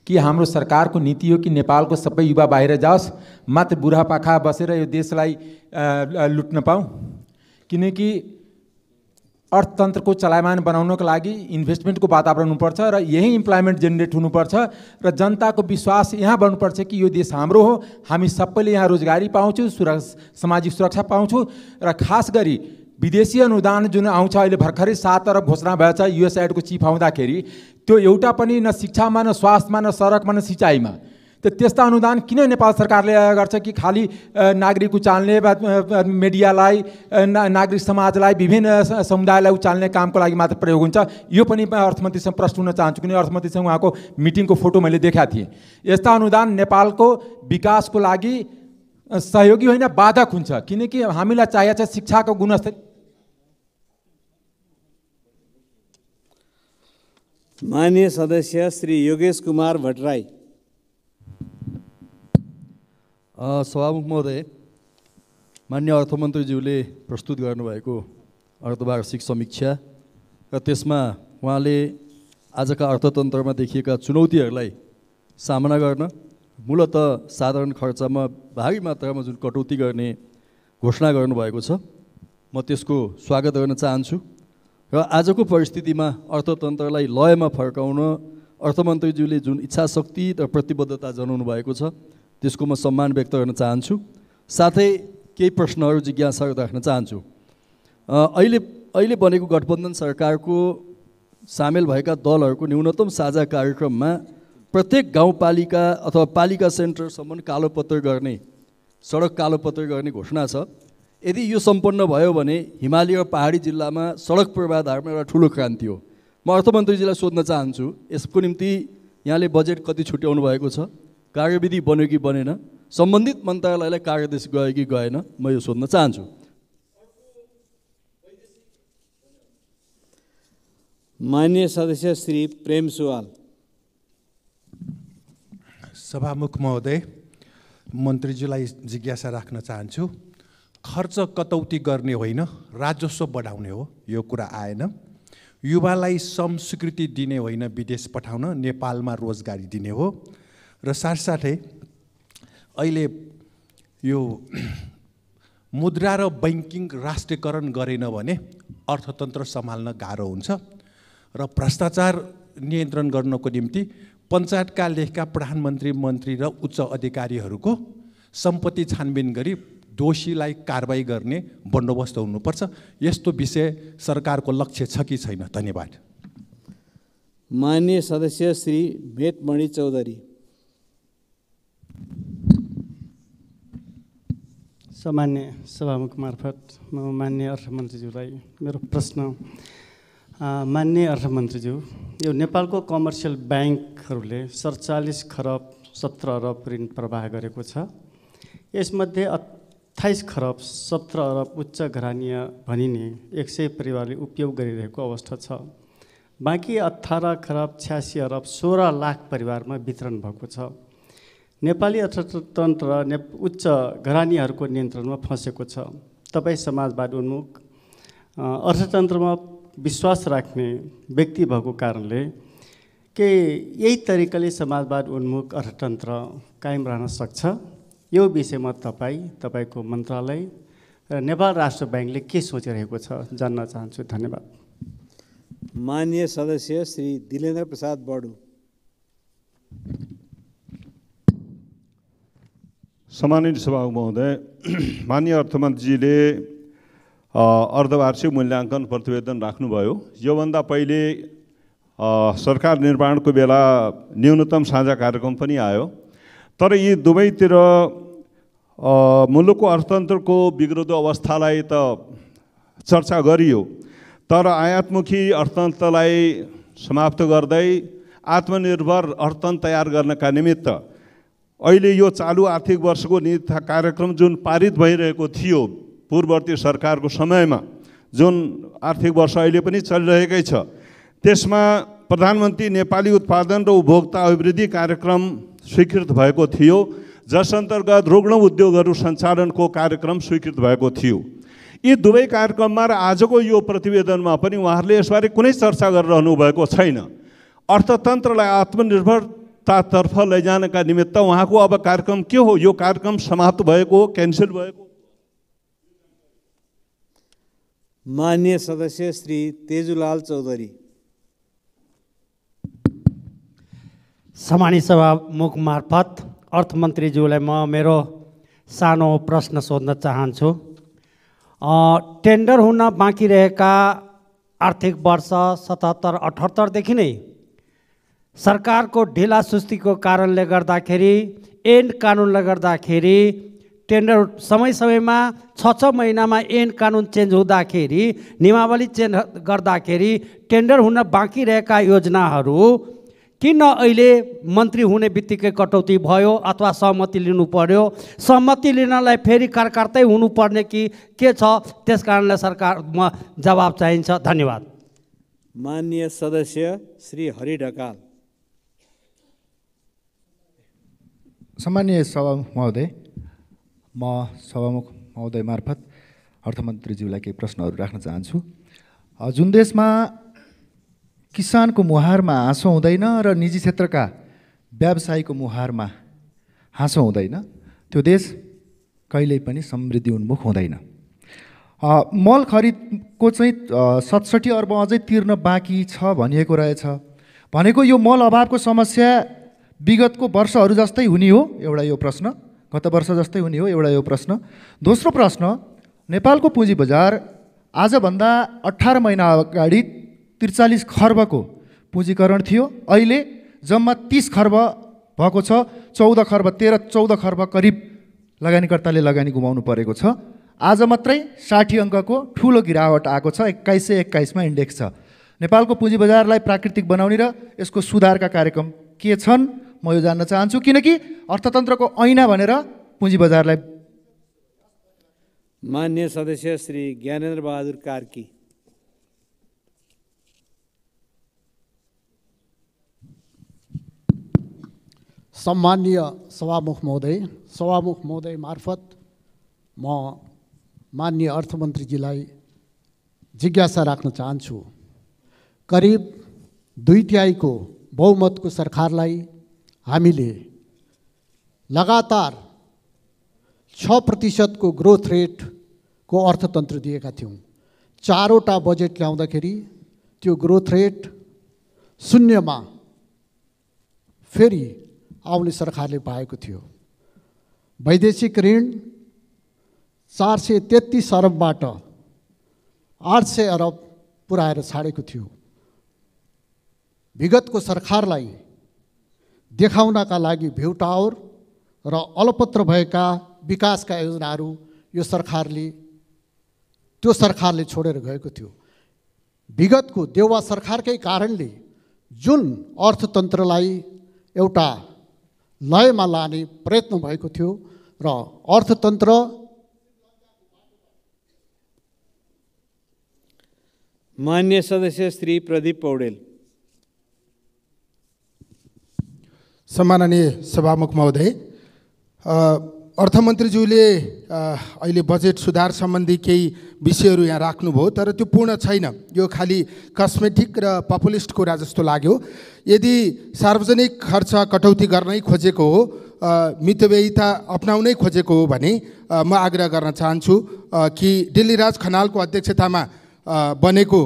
कि हाम्रो सरकारको नीति हो कि नेपालको सबै युवा बाहिर जाओस्, मात्र बुढापाखा बसेर यो देशलाई लुट्न पाऊँ? किनकि अर्थतन्त्रको चलायमान बनाउनको लागि इन्भेस्टमेन्टको वातावरण हुनुपर्छ र यही इम्प्लोइमेन्ट जेनेरेट हुनुपर्छ र जनताको विश्वास यहाँ बढ्नुपर्छ कि यो देश हाम्रो हो, हामी सबैले यहाँ रोजगारी पाउँछौँ, सामाजिक सुरक्षा पाउँछौँ र खास गरी विदेशी अनुदान जुन आउँछ, अहिले भर्खरै 7 अरब घोषणा भएछ युएसएडको चिफ आउँदाखेरि, त्यो एउटा पनि न शिक्षामा, न स्वास्थ्यमा, न सडकमा, न सिँचाइमा। त्यस्ता अनुदान किन नेपाल सरकारले गर्छ कि खालि नागरिक उचाल्ने, मिडियालाई, नागरिक समाजलाई, विभिन्न समुदायलाई उचाल्ने कामको लागि मात्र प्रयोग हुन्छ? यो पनि अर्थमन्त्रीसँग प्रश्न हुन चाहन्छु, किन अर्थमन्त्रीसँग उहाँको मिटिङको फोटो मैले देखाएको थिएँ। यस्ता अनुदान नेपालको विकासको लागि सहयोगी होइन, बाधक हुन्छ। किनकि हामीलाई चाहिएको छ शिक्षाको गुणस्तर। माननीय सदस्य श्री योगेश कुमार भट्टराई। सभामुख महोदय, मान्य अर्थमन्त्रीज्यूले प्रस्तुत गर्नुभएको अर्धवार्षिक समीक्षा र त्यसमा उहाँले आजका अर्थतन्त्रमा देखिएका चुनौतीहरूलाई सामना गर्न मूलतः साधारण खर्चमा भारी मात्रामा जुन कटौती गर्ने घोषणा गर्नुभएको छ, म त्यसको स्वागत गर्न चाहन्छु। र आजको परिस्थितिमा अर्थतन्त्रलाई लयमा फर्काउन अर्थमन्त्रीज्यूले जुन इच्छाशक्ति र प्रतिबद्धता जनाउनु भएको छ त्यसको म सम्मान व्यक्त गर्न चाहन्छु। साथै केही प्रश्नहरू जिज्ञासाहरू राख्न चाहन्छु। अहिले बनेको गठबन्धन सरकारको सामेल भएका दलहरूको न्यूनतम साझा कार्यक्रममा प्रत्येक गाउँपालिका अथवा पालिका सेन्टरसम्म कालोपत्र गर्ने, सडक कालोपत्र गर्ने घोषणा छ। यदि यो सम्पन्न भयो भने हिमाली र पहाडी जिल्लामा सडक पूर्वाधारमा एउटा ठुलो क्रान्ति हो। म अर्थमन्त्रीजीलाई सोध्न चाहन्छु, यसको निम्ति यहाँले बजेट कति छुट्याउनु भएको छ, कार्यविधि बन्यो कि बनेन, सम्बन्धित मन्त्रालयलाई कार्यदेश गयो कि गएन, म यो सोध्न चाहन्छु। माननीय सदस्य श्री प्रेम सुवाल। सभामुख महोदय, मन्त्रीज्यूलाई जिज्ञासा राख्न चाहन्छु। खर्च कटौती गर्ने होइन, राजस्व बढाउने हो, यो कुरा आएन। युवालाई संस्कृति दिने होइन, विदेश पठाउन, नेपालमा रोजगारी दिने हो। र साथसाथै अहिले यो मुद्रा र बैंकिङ राष्ट्रियकरण गरेन भने अर्थतन्त्र सम्हाल्न गाह्रो हुन्छ। र भ्रष्टाचार नियन्त्रण गर्नको निम्ति पञ्चायतका लेखका प्रधानमन्त्री, मन्त्री र उच्च अधिकारीहरूको सम्पत्ति छानबिन गरी दोषीलाई कारबाही गर्ने बन्दोबस्त हुनुपर्छ। यस्तो विषय सरकारको लक्ष्य छ कि छैन? धन्यवाद। माननीय सदस्य श्री भेटमणि चौधरी। सामान्य सभामुख मार्फत म माननीय अर्थमन्त्रीज्यूलाई मेरो प्रश्न। माननीय अर्थमन्त्रीज्यू, यो नेपालको कमर्सियल ब्याङ्कहरूले 47 खरब 17 अरब ऋण प्रवाह गरेको छ। यसमध्ये 28 खरब 17 अरब उच्च घरानीय भनिने 100 परिवारले उपयोग गरिरहेको अवस्था छ। बाँकी 18 खरब 86 अरब 16 लाख परिवारमा वितरण भएको छ। नेपाली अर्थतन्त्र उच्च घरानीहरूको नियन्त्रणमा फँसेको छ। तपाईँ समाजवाद उन्मुख अर्थतन्त्रमा विश्वास राख्ने व्यक्ति भएको कारणले के यही तरिकाले समाजवाद उन्मुख अर्थतन्त्र कायम रहन सक्छ? यो विषयमा तपाईँको मन्त्रालय र नेपाल राष्ट्र ब्याङ्कले के सोचिरहेको छ जान्न चाहन्छु। धन्यवाद। माननीय सदस्य श्री दिलेन्द्र प्रसाद बडु। सम्मानित सभामुख महोदय, माननीय अर्थमन्त्रीजीले अर्धवार्षिक मूल्याङ्कन प्रतिवेदन राख्नुभयो। योभन्दा पहिले सरकार निर्माणको बेला न्यूनतम साझा कार्यक्रम पनि आयो। तर यी दुवैतिर मुलुकको अर्थतन्त्रको बिग्रदो अवस्थालाई त चर्चा गरियो, तर आयातमुखी अर्थतन्त्रलाई समाप्त गर्दै आत्मनिर्भर अर्थतन्त्र तयार गर्नका निमित्त अहिले यो चालु आर्थिक वर्षको नीति कार्यक्रम जुन पारित भइरहेको थियो पूर्ववर्ती सरकारको समयमा, जुन आर्थिक वर्ष अहिले पनि चलिरहेकै छ, त्यसमा प्रधानमन्त्री नेपाली उत्पादन र उपभोक्ता अभिवृद्धि कार्यक्रम स्वीकृत भएको थियो, जस अन्तर्गत रुग्ण उद्योगहरू सञ्चालनको कार्यक्रम स्वीकृत भएको थियो। यी दुवै कार्यक्रममा र आजको यो प्रतिवेदनमा पनि उहाँहरूले यसबारे कुनै चर्चा गरिरहनु भएको छैन। अर्थतन्त्रलाई आत्मनिर्भरतातर्फ लैजानका निमित्त उहाँको अब कार्यक्रम के हो? यो कार्यक्रम समाप्त भएको हो, क्यान्सल भएको? माननीय सदस्य श्री तेजुलाल चौधरी। सम्मानित सभामुख मार्फत अर्थमन्त्रीज्यूलाई म मेरो सानो प्रश्न सोध्न चाहन्छु। टेन्डर हुन बाँकी रहेका आर्थिक वर्ष 77-78 देखि नै सरकारको ढिला सुस्तीको कारणले गर्दाखेरि, ऐन कानुनले गर्दाखेरि टेन्डर समय समयमा 6 महिनामा ऐन कानुन चेन्ज हुँदाखेरि, नियमावली चेन्ज गर्दाखेरि टेन्डर हुन बाँकी रहेका योजनाहरू किन अहिले मन्त्री हुने बित्तिकै कटौती भयो अथवा सहमति लिनु पर्यो? सहमति लिनलाई फेरि कार्यकर्तै हुनुपर्ने कि के छ? त्यस कारणले सरकारमा जवाब चाहिन्छ। धन्यवाद। माननीय सदस्य श्री हरि ढकाल। सम्मानीय सभामुख महोदय, म सभामुख महोदय मार्फत अर्थमन्त्रीज्यूलाई केही प्रश्नहरू राख्न चाहन्छु। जुन देशमा किसानको मुहारमा हाँसो हुँदैन र निजी क्षेत्रका व्यवसायीको मुहारमा हाँसो हुँदैन, त्यो देश कहिल्यै पनि समृद्धि उन्मुख हुँदैन। मल खरिदको चाहिँ 67 अर्ब अझै तिर्न बाँकी छ भनिएको रहेछ। भनेको यो मल अभावको समस्या विगतको वर्षहरू जस्तै हुने हो, एउटा यो प्रश्न। गत वर्ष जस्तै हुने हो, एउटा यो प्रश्न। दोस्रो प्रश्न, नेपालको पुँजी बजार आजभन्दा 18 महिना अगाडि 43 खर्बको पुँजीकरण थियो, अहिले जम्मा 30 खर्ब भएको छ। 14 खर्ब 13-14 खर्ब करिब लगानीकर्ताले लगानी गुमाउनु परेको छ। आज मात्रै 60 अङ्कको ठुलो गिरावट आएको छ। 2121 मा इन्डेक्स छ। नेपालको पुँजी बजारलाई प्राकृतिक बनाउने र यसको सुधारका कार्यक्रम के छन् म यो जान्न चाहन्छु, किनकि अर्थतन्त्रको ऐना भनेर पुँजी बजारलाई। मान्य सदस्य श्री ज्ञानेन्द्र बहादुर कार्की। सम्माननीय सभामुख महोदय मार्फत म माननीय अर्थमन्त्रीजीलाई जिज्ञासा राख्न चाहन्छु। करिब 2/3 बहुमतको सरकारलाई हामीले लगातार 6% को ग्रोथ रेट को अर्थतन्त्र दिएका थियौँ। 4वटा बजेट ल्याउँदाखेरि त्यो ग्रोथ रेट शून्यमा फेरि आउने सरकारले पाएको थियो। वैदेशिक ऋण 433 अरबबाट 800 अरब पुर्याएर छाडेको थियो। विगतको सरकारलाई देखाउनका लागि भ्यू टावर र अलपत्र भएका विकासका योजनाहरू यो सरकारले छोडेर गएको थियो। विगतको देउवा सरकारकै कारणले जुन अर्थतन्त्रलाई एउटा लयमा लाने प्रयत्न भएको थियो र अर्थतन्त्र मान्य सदस्य श्री प्रदीप पौडेल। सम्माननीय सभामुख महोदय, अर्थमन्त्रीज्यूले अहिले बजेट सुधार सम्बन्धी केही विषयहरू यहाँ राख्नुभयो, तर त्यो पूर्ण छैन। यो खालि कस्मेटिक र पपुलिस्ट कुरा जस्तो लाग्यो। यदि सार्वजनिक खर्च कटौती गर्नै खोजेको हो, मितव्ययिता अपनाउनै खोजेको हो भने म आग्रह गर्न चाहन्छु कि डिल्लीराज खनालको अध्यक्षतामा बनेको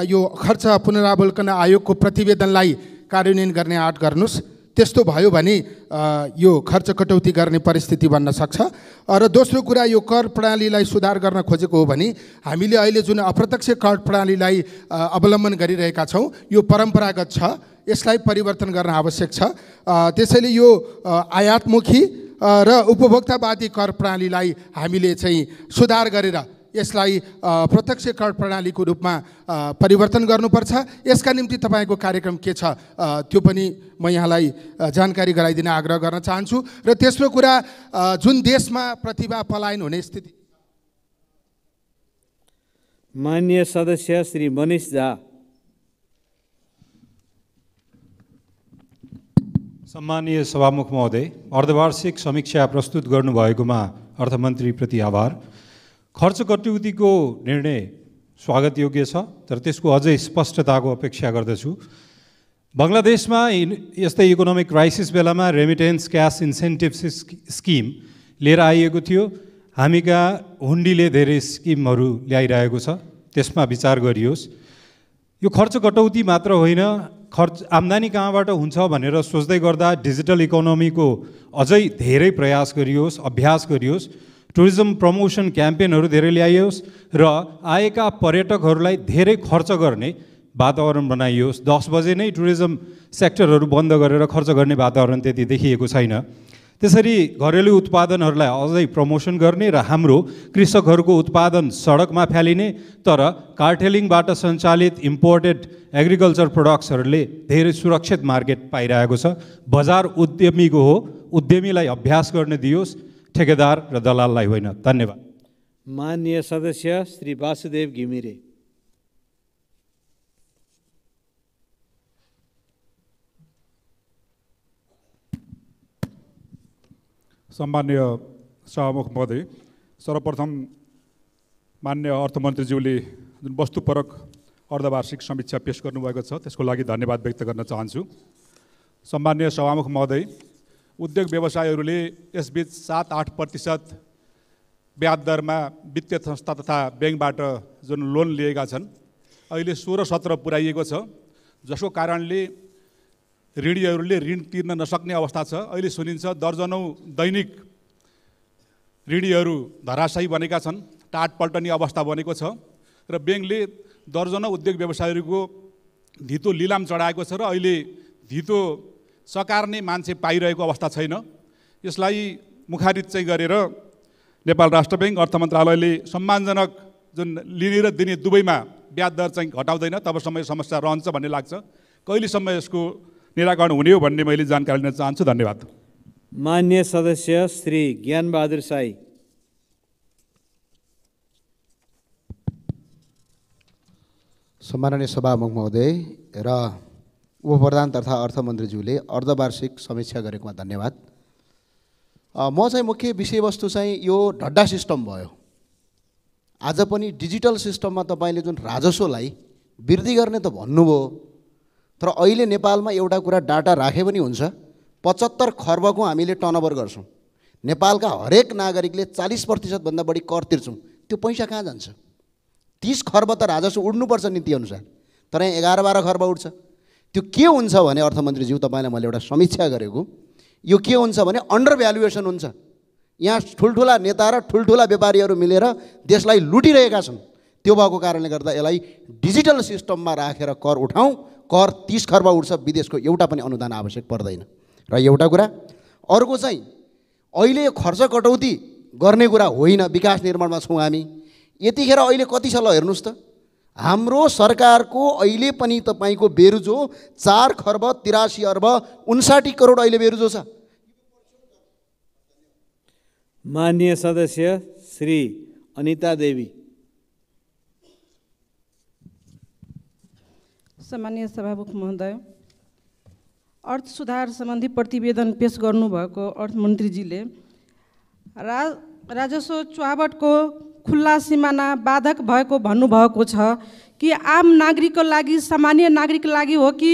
यो खर्च पुनरावलोकन आयोगको प्रतिवेदनलाई कार्यान्वयन गर्ने आँट गर्नुहोस्। त्यस्तो भयो भने यो खर्च कटौती गर्ने परिस्थिति बन्न सक्छ। र दोस्रो कुरा, यो कर प्रणालीलाई सुधार गर्न खोजेको हो भने हामीले अहिले जुन अप्रत्यक्ष कर प्रणालीलाई अवलम्बन गरिरहेका छौँ यो परम्परागत छ, यसलाई परिवर्तन गर्न आवश्यक छ। त्यसैले यो आयातमुखी र उपभोक्तावादी कर प्रणालीलाई हामीले चाहिँ सुधार गरेर यसलाई प्रत्यक्ष कर प्रणालीको रूपमा परिवर्तन गर्नुपर्छ। यसका निम्ति तपाईँको कार्यक्रम के छ त्यो पनि म यहाँलाई जानकारी गराइदिन आग्रह गर्न चाहन्छु। र तेस्रो कुरा, जुन देशमा प्रतिभा पलायन हुने स्थिति। मान्य सदस्य श्री मनीष झा। सम्मानीय सभामुख महोदय, अर्धवार्षिक समीक्षा प्रस्तुत गर्नुभएकोमा अर्थमन्त्रीप्रति आभार। खर्च कटौतीको निर्णय स्वागत योग्य छ, तर त्यसको अझै स्पष्टताको अपेक्षा गर्दछु। बङ्गलादेशमा यस्तै इकोनोमिक क्राइसिस बेलामा रेमिटेन्स क्यास इन्सेन्टिभ स्किम लिएर आइएको थियो। हामी कहाँ हुन्डीले धेरै स्किमहरू ल्याइरहेको छ, त्यसमा विचार गरियोस्। यो खर्च कटौती मात्र होइन, खर्च आम्दानी कहाँबाट हुन्छ भनेर सोच्दै गर्दा डिजिटल इकोनोमीको अझै धेरै प्रयास गरियोस्, अभ्यास गरियोस्। टुरिज्म प्रमोसन क्याम्पेनहरू धेरै ल्याइयोस् र आएका पर्यटकहरूलाई धेरै खर्च गर्ने वातावरण बनाइयोस्। 10 बजे नै टुरिज्म सेक्टरहरू बन्द गरेर खर्च गर्ने वातावरण त्यति देखिएको छैन। त्यसरी घरेलु उत्पादनहरूलाई अझै प्रमोसन गर्ने र हाम्रो कृषकहरूको उत्पादन सडकमा फ्यालिने, तर कार्टेलिङबाट सञ्चालित इम्पोर्टेड एग्रिकल्चर प्रोडक्ट्सहरूले धेरै सुरक्षित मार्केट पाइरहेको छ। बजार उद्यमीको हो, उद्यमीलाई अभ्यास गर्न दियोस्, ठेकेदार र दलाललाई होइन। धन्यवाद। माननीय सदस्य श्री वासुदेव घिमिरे। सम्मान्य सभामुख महोदय, सर्वप्रथम मान्य अर्थमन्त्रीज्यूले जुन वस्तुपरक अर्धवार्षिक समीक्षा पेश गर्नुभएको छ त्यसको लागि धन्यवाद व्यक्त गर्न चाहन्छु। सम्मान्य सभामुख महोदय, उद्योग व्यवसायीहरूले यसबीच 7-8% ब्याज दरमा वित्तीय संस्था तथा ब्याङ्कबाट जुन लोन लिएका छन् अहिले 16-17 पुर्याइएको छ, जसको कारणले ऋणीहरूले ऋण तिर्न नसक्ने अवस्था छ। अहिले सुनिन्छ दर्जनौं दैनिक ऋणीहरू धराशायी बनेका छन्, टाटपल्टनी अवस्था बनेको छ र ब्याङ्कले दर्जनौं उद्योग व्यवसायीहरूको धितो लिलाम चढाएको छ र अहिले धितो सकार्ने मान्छे पाइरहेको अवस्था छैन। यसलाई मुखारित चाहिँ गरेर नेपाल राष्ट्र ब्याङ्क अर्थ मन्त्रालयले सम्मानजनक जुन लिने र दिने दुवैमा ब्याज दर चाहिँ घटाउँदैन तबसम्म समस्या रहन्छ भन्ने लाग्छ। कहिलेसम्म यसको निराकरण हुने हो भन्ने मैले जानकारी लिन चाहन्छु। धन्यवाद। मान्य सदस्य श्री ज्ञानबहादुर साई। सम्माननीय सभामुख महोदय र उपप्रधान तथा अर्थमन्त्रीज्यूले अर्धवार्षिक समीक्षा गरेकोमा धन्यवाद। म चाहिँ मुख्य विषयवस्तु चाहिँ यो ढड्डा सिस्टम भयो। आज पनि डिजिटल सिस्टममा तपाईँले जुन राजस्वलाई वृद्धि गर्ने त भन्नुभयो, तर अहिले नेपालमा एउटा कुरा डाटा राखे पनि हुन्छ, 75 खर्बको हामीले टर्नओभर गर्छौँ। नेपालका हरेक नागरिकले 40% भन्दा बढी कर तिर्छौँ। त्यो पैसा कहाँ जान्छ? 30 खर्ब त राजस्व उड्नुपर्छ नीतिअनुसार, तर यहाँ 11-12 खर्ब उठ्छ। त्यो के हुन्छ भने अर्थमन्त्रीज्यू तपाईँलाई मैले एउटा समीक्षा गरेको, यो के हुन्छ भने अन्डर भ्यालुएसन हुन्छ। यहाँ ठुल्ठुला नेता र ठुल्ठुला व्यापारीहरू मिलेर देशलाई लुटिरहेका छन्। त्यो भएको कारणले गर्दा यसलाई डिजिटल सिस्टममा राखेर कर उठाउँ, कर 30 खर्ब उठ्छ, विदेशको एउटा पनि अनुदान आवश्यक पर्दैन। र एउटा कुरा अर्को चाहिँ अहिले यो खर्च कटौती गर्ने कुरा होइन, विकास निर्माणमा छौँ हामी। यतिखेर अहिले कति छ ल हेर्नुहोस् त, हाम्रो सरकारको अहिले पनि तपाईँको बेरुजो 4 खर्ब 83 अर्ब 59 करोड अहिले बेरुजो छ। माननीय सदस्य श्री अनिता देवी। सम्मानीय सभामुख महोदय, अर्थ सुधार सम्बन्धी प्रतिवेदन पेश गर्नुभएको अर्थमन्त्रीजीले राजस्व चुहावटको खुल्ला सिमाना बाधक भएको भन्नुभएको छ कि आम नागरिकको लागि, सामान्य नागरिकको लागि हो कि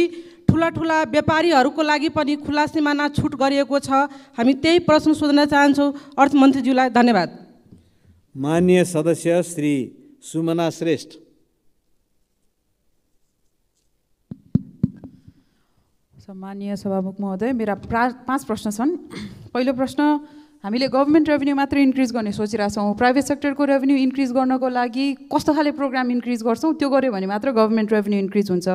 ठुला ठुला व्यापारीहरूको लागि पनि खुल्ला सिमाना छुट गरिएको छ? हामी त्यही प्रश्न सोध्न चाहन्छौँ अर्थमन्त्रीज्यूलाई। धन्यवाद। माननीय सदस्य श्री सुमना श्रेष्ठ। सम्मानीय सभामुख महोदय, मेरा 5 प्रश्न छन्। पहिलो प्रश्न, हामीले गभर्मेन्ट रेभेन्यू मात्र इन्क्रिज गर्ने सोचिरहेछौँ, प्राइभेट सेक्टरको रेभेन्यू इन्क्रिज गर्नको लागि कस्तो खाले प्रोग्राम इन्क्रिज गर्छौँ? त्यो गऱ्यो भने मात्र गभर्मेन्ट रेभेन्यू इन्क्रिज हुन्छ।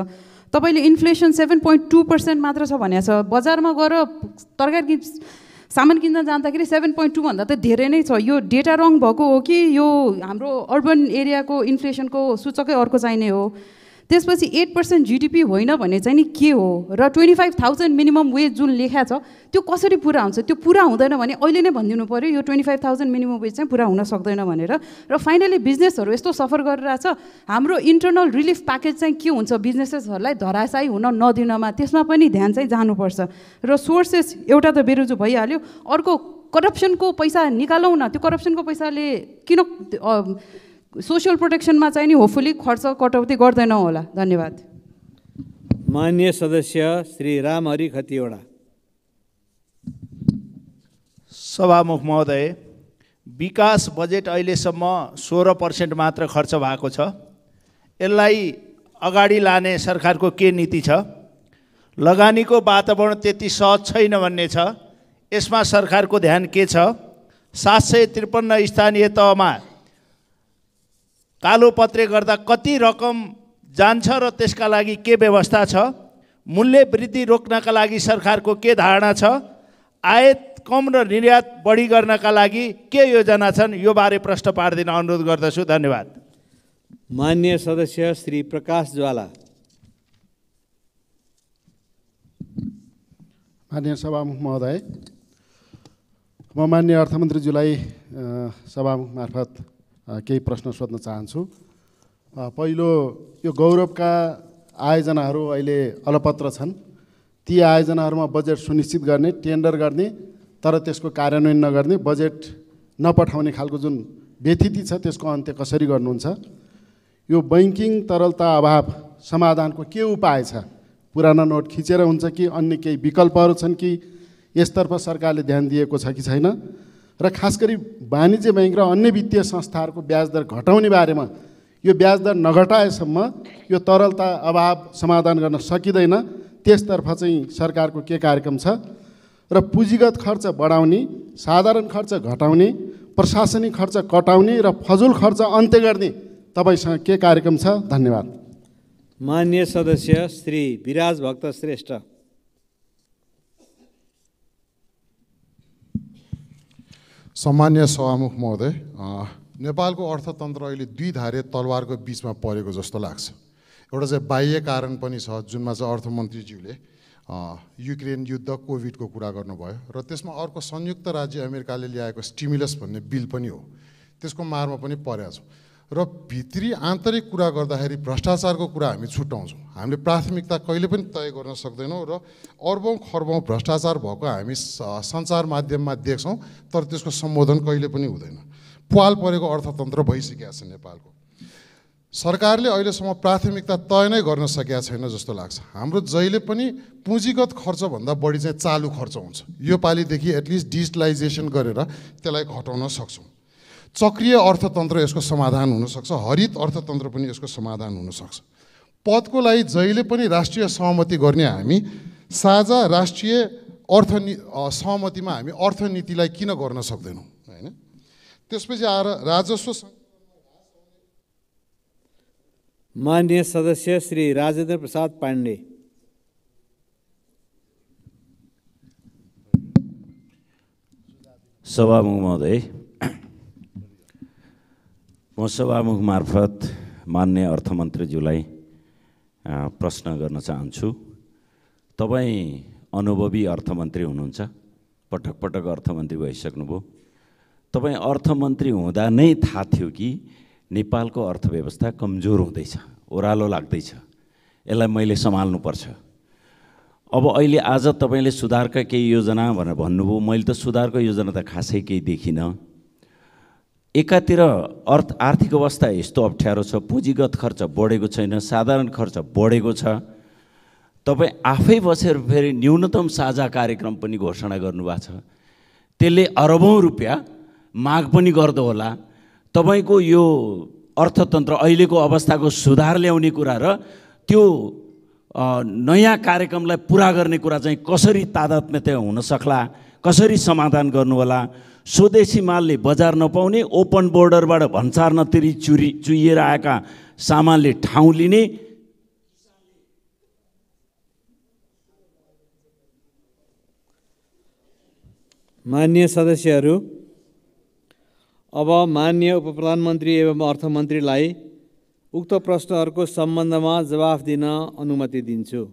तपाईँले इन्फ्लेसन 7.2% मात्र छ भनेको छ, बजारमा गएर तरकारी सामान किन्न जाँदाखेरि 7.2 भन्दा त धेरै नै छ। यो डेटा रङ भएको हो कि यो हाम्रो अर्बन एरियाको इन्फ्लेसनको सूचकै अर्को चाहिने हो? त्यसपछि 8% GDP होइन भने चाहिँ नि के हो? र 25,000 मिनिमम वेज जुन लेखा छ त्यो कसरी पुरा हुन्छ? त्यो पुरा हुँदैन भने अहिले नै भनिदिनु पऱ्यो यो 25,000 मिनिमम वेज चाहिँ पुरा हुन सक्दैन भनेर। र फाइनली बिजनेसहरू यस्तो सफर गरिरहेछ, हाम्रो इन्टरनल रिलिफ प्याकेज चाहिँ के हुन्छ बिजनेसेसहरूलाई धराशायी हुन नदिनमा? त्यसमा पनि ध्यान चाहिँ जानुपर्छ। र सोर्सेस एउटा त बेरोजु भइहाल्यो, अर्को करप्सनको पैसा निकालौँ न। त्यो करप्सनको पैसाले किन सोशल प्रोटेक्सनमा चाहिँ नि होपफुली खर्च कटौती गर्दैनौँ होला? धन्यवाद। माननीय सदस्य श्री रामहरि खतिवडा। सभामुख महोदय, विकास बजेट अहिलेसम्म 16% मात्र खर्च भएको छ। यसलाई अगाडि लाने सरकारको के नीति छ? लगानीको वातावरण त्यति सहज छैन भन्ने छ, यसमा सरकारको ध्यान के छ? 753 स्थानीय तहमा कालोपत्रे गर्दा कति रकम जान्छ र त्यसका लागि के व्यवस्था छ? मूल्य वृद्धि रोक्नका लागि सरकारको के धारणा छ? आयात कम र निर्यात बढी गर्नका लागि के योजना छन्? यो बारे प्रश्न पार्दिन अनुरोध गर्दछु। धन्यवाद। माननीय सदस्य श्री प्रकाश ज्वाला। माननीय सभामुख महोदय, म माननीय अर्थमन्त्रीज्यूलाई सभामुख मार्फत केही प्रश्न सोध्न चाहन्छु। पहिलो, यो गौरवका आयोजनाहरू अहिले अलपत्र छन्, ती आयोजनाहरूमा बजेट सुनिश्चित गर्ने, टेन्डर गर्ने तर त्यसको कार्यान्वयन नगर्ने, बजेट नपठाउने खालको जुन व्यथिति छ त्यसको अन्त्य कसरी गर्नुहुन्छ? यो बैंकिङ तरलता अभाव समाधानको के उपाय छ? पुराना नोट खिचेर हुन्छ कि अन्य केही विकल्पहरू छन् कि यसतर्फ सरकारले ध्यान दिएको छ कि छैन र खास गरी वाणिज्य बैङ्क र अन्य वित्तीय संस्थाहरूको ब्याज दर घटाउने बारेमा यो ब्याज दर नघटाएसम्म यो तरलता अभाव समाधान गर्न सकिँदैन, त्यसतर्फ चाहिँ सरकारको के कार्यक्रम छ र पुँजीगत खर्च बढाउने, साधारण खर्च घटाउने, प्रशासनिक खर्च कटाउने र फजुल खर्च अन्त्य गर्ने तपाईसँग के कार्यक्रम छ? धन्यवाद। माननीय सदस्य श्री विराज भक्त श्रेष्ठ। सम्मान्य सभामुख महोदय, नेपालको अर्थतन्त्र अहिले दुई धारे तलवारको बिचमा परेको जस्तो लाग्छ। एउटा चाहिँ बाह्य कारण पनि छ, जुनमा चाहिँ अर्थमन्त्रीज्यूले युक्रेन युद्ध कोभिडको कुरा गर्नुभयो र त्यसमा अर्को संयुक्त राज्य अमेरिकाले ल्याएको स्टिमुलस भन्ने बिल पनि हो, त्यसको मारमा पनि परेका छौँ। र भित्री आन्तरिक कुरा गर्दाखेरि भ्रष्टाचारको कुरा हामी छुट्याउँछौँ। हामीले प्राथमिकता कहिले पनि तय गर्न सक्दैनौँ र अर्बौँ खर्बौँ भ्रष्टाचार भएको हामी सञ्चार माध्यममा देख्छौँ, तर त्यसको सम्बोधन कहिले पनि हुँदैन। पुवाल परेको अर्थतन्त्र भइसकेको छ नेपालको। सरकारले अहिलेसम्म प्राथमिकता तय नै गर्न सकेका छैन जस्तो लाग्छ। हाम्रो जहिले पनि पुँजीगत खर्चभन्दा बढी चाहिँ चालु खर्च हुन्छ। यो पालिदेखि एटलिस्ट डिजिटलाइजेसन गरेर त्यसलाई घटाउन सक्छौँ। चक्रीय अर्थतन्त्र यसको समाधान हुनसक्छ, हरित अर्थतन्त्र पनि यसको समाधान हुनसक्छ। पदको लागि जहिले पनि राष्ट्रिय सहमति गर्ने हामी साझा राष्ट्रिय सहमतिमा हामी अर्थनीतिलाई किन गर्न सक्दैनौँ, होइन? त्यसपछि आएर राजस्व। माननीय सदस्य श्री राजेन्द्र प्रसाद पाण्डे। सभामुख महोदय, म सभामुख मार्फत माननीय अर्थमन्त्रीज्यूलाई प्रश्न गर्न चाहन्छु। तपाईँ अनुभवी अर्थमन्त्री हुनुहुन्छ, पटक पटक अर्थमन्त्री भइसक्नुभयो। तपाईँ अर्थमन्त्री हुँदा नै थाहा थियो कि नेपालको अर्थव्यवस्था कमजोर हुँदैछ, ओह्रालो लाग्दैछ, यसलाई मैले सम्हाल्नुपर्छ। अब अहिले आज तपाईँले सुधारका केही योजना भनेर भन्नुभयो, मैले त सुधारको योजना त खासै केही देखिनँ। एकातिर आर्थिक अवस्था यस्तो अप्ठ्यारो छ, पुँजीगत खर्च बढेको छैन, साधारण खर्च बढेको छ। तपाईँ आफै बसेर फेरि न्यूनतम साझा कार्यक्रम पनि घोषणा गर्नुभएको छ, त्यसले अरबौँ रुपियाँ माग पनि गर्दो होला। तपाईको यो अर्थतन्त्र अहिलेको अवस्थाको सुधार ल्याउने कुरा र त्यो नयाँ कार्यक्रमलाई पुरा गर्ने कुरा चाहिँ कसरी तादात्म्य हुन सक्ला, कसरी समाधान गर्नु होला? स्वदेशी मालले बजार नपाउने, ओपन बोर्डरबाट भन्सार नतिरी चुइएर आएका सामानले ठाउँ लिने, माननीय सदस्यहरू, अब माननीय उपप्रधानमन्त्री एवं अर्थमन्त्रीलाई उक्त प्रश्नहरूको सम्बन्धमा जवाफ दिन अनुमति दिन्छु।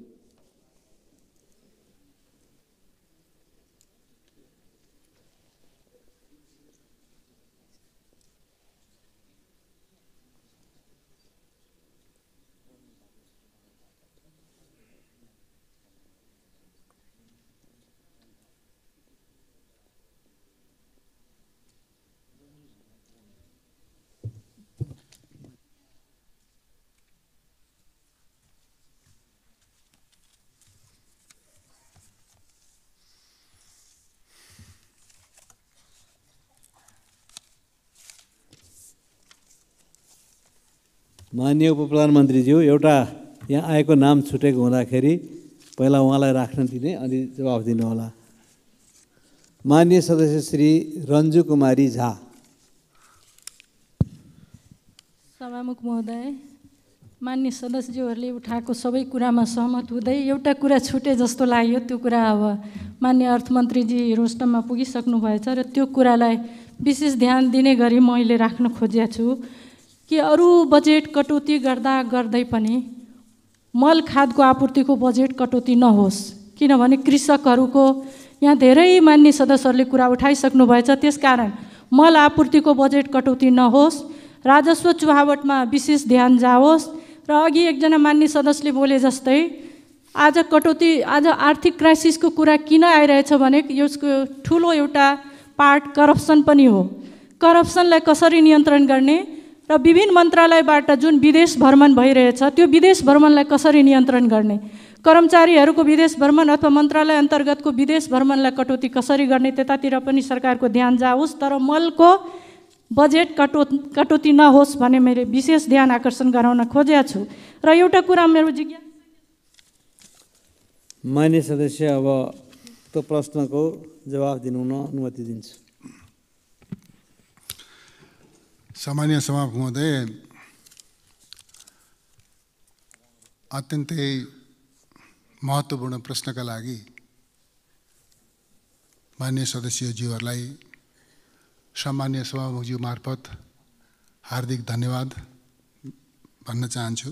माननीय उपप्रधानमन्त्रीज्यू, एउटा यहाँ आएको नाम छुटेको हुँदाखेरि पहिला उहाँलाई राख्न दिने अनि जवाफ दिनुहोला। माननीय सदस्य श्री रन्जु कुमारी झा। सभामुख महोदय, माननीय सदस्यज्यूहरूले उठाएको सबै कुरामा सहमत हुँदै एउटा कुरा छुटे जस्तो लाग्यो। त्यो कुरा अब माननीय अर्थमन्त्रीजी रोस्टममा पुगिसक्नु भएछ र त्यो कुरालाई विशेष ध्यान दिने गरी मैले राख्न खोजेको छु कि अरू बजेट कटौती गर्दै पनि मल खादको आपूर्तिको बजेट कटौती नहोस्, किनभने कृषकहरूको यहाँ धेरै मान्य सदस्यहरूले कुरा उठाइसक्नु भएछ। त्यसकारण मल आपूर्तिको बजेट कटौती नहोस्, राजस्व चुहावटमा विशेष ध्यान जाओस् र अघि एकजना मान्य सदस्यले बोले जस्तै आज आर्थिक क्राइसिसको कुरा किन आइरहेछ भने यसको ठुलो एउटा पार्ट करप्सन पनि हो। करप्सनलाई कसरी नियन्त्रण गर्ने र विभिन्न मन्त्रालयबाट जुन विदेश भ्रमण भइरहेछ त्यो विदेश भ्रमणलाई कसरी नियन्त्रण गर्ने, कर्मचारीहरूको विदेश भ्रमण अथवा मन्त्रालय अन्तर्गतको विदेश भ्रमणलाई कटौती कसरी गर्ने, त्यतातिर पनि सरकारको ध्यान जाओस्। तर मलको बजेट कटौती नहोस् भने मैले विशेष ध्यान आकर्षण गराउन खोजेको छु। र एउटा कुरा मेरो जिज्ञासा, मान्य सदस्य अब त्यो प्रश्नको जवाफ दिनु अनुमति दिन्छु। सामान्य सभामुख महोदय, अत्यन्तै महत्त्वपूर्ण प्रश्नका लागि मान्य सदस्यज्यूहरूलाई सामान्य सभामुखज्यू मार्फत हार्दिक धन्यवाद भन्न चाहन्छु।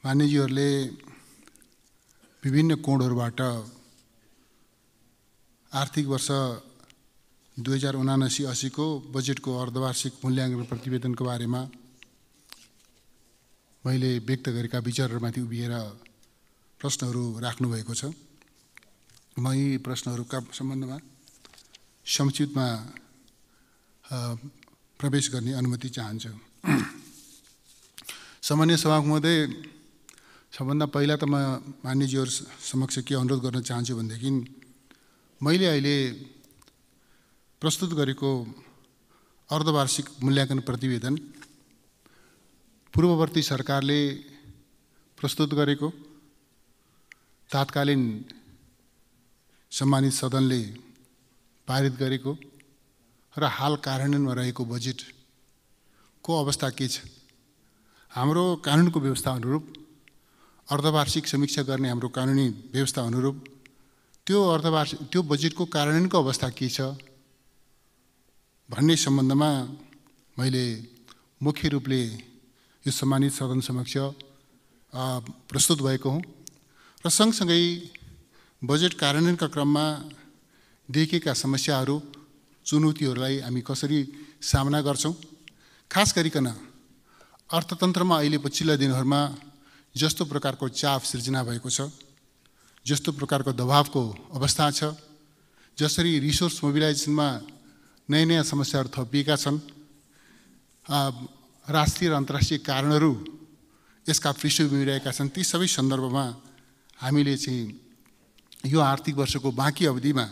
मान्यज्यूहरूले विभिन्न कोणहरूबाट आर्थिक वर्ष 2079-80 को बजेटको अर्धवार्षिक मूल्याङ्कन प्रतिवेदनको बारेमा मैले व्यक्त गरेका विचारहरूमाथि उभिएर प्रश्नहरू राख्नुभएको छ। म यी प्रश्नहरूका सम्बन्धमा संक्षिप्तमा प्रवेश गर्ने अनुमति चाहन्छु। सामान्य सभामुख महोदय, सबभन्दा पहिला त म मान्यज्यूहरू समक्ष के अनुरोध गर्न चाहन्छु भनेदेखि मैले अहिले प्रस्तुत गरेको अर्धवार्षिक मूल्याङ्कन प्रतिवेदन पूर्ववर्ती सरकारले प्रस्तुत गरेको, तात्कालीन सम्मानित सदनले पारित गरेको र हाल कार्यान्वयनमा रहेको बजेटको अवस्था के छ, हाम्रो कानुनको व्यवस्था अनुरूप अर्धवार्षिक समीक्षा गर्ने हाम्रो कानुनी व्यवस्था अनुरूप त्यो बजेटको कार्यान्वयनको अवस्था के छ भन्ने सम्बन्धमा मैले मुख्य रूपले यो सम्मानित सदन समक्ष प्रस्तुत भएको हुँ। र सँगसँगै बजेट कार्यान्वयनका क्रममा देखिएका समस्याहरू, चुनौतीहरूलाई हामी कसरी सामना गर्छौँ, खास गरिकन अर्थतन्त्रमा अहिले पछिल्ला दिनहरूमा जस्तो प्रकारको चाप सिर्जना भएको छ, जस्तो प्रकारको दबावको अवस्था छ, जसरी रिसोर्स मोबिलाइजेसनमा नयाँ नयाँ समस्याहरू थपिएका छन्, राष्ट्रिय र अन्तर्राष्ट्रिय कारणहरू यसका पृष्ठभूमि रहेका छन्, ती सबै सन्दर्भमा हामीले चाहिँ यो आर्थिक वर्षको बाँकी अवधिमा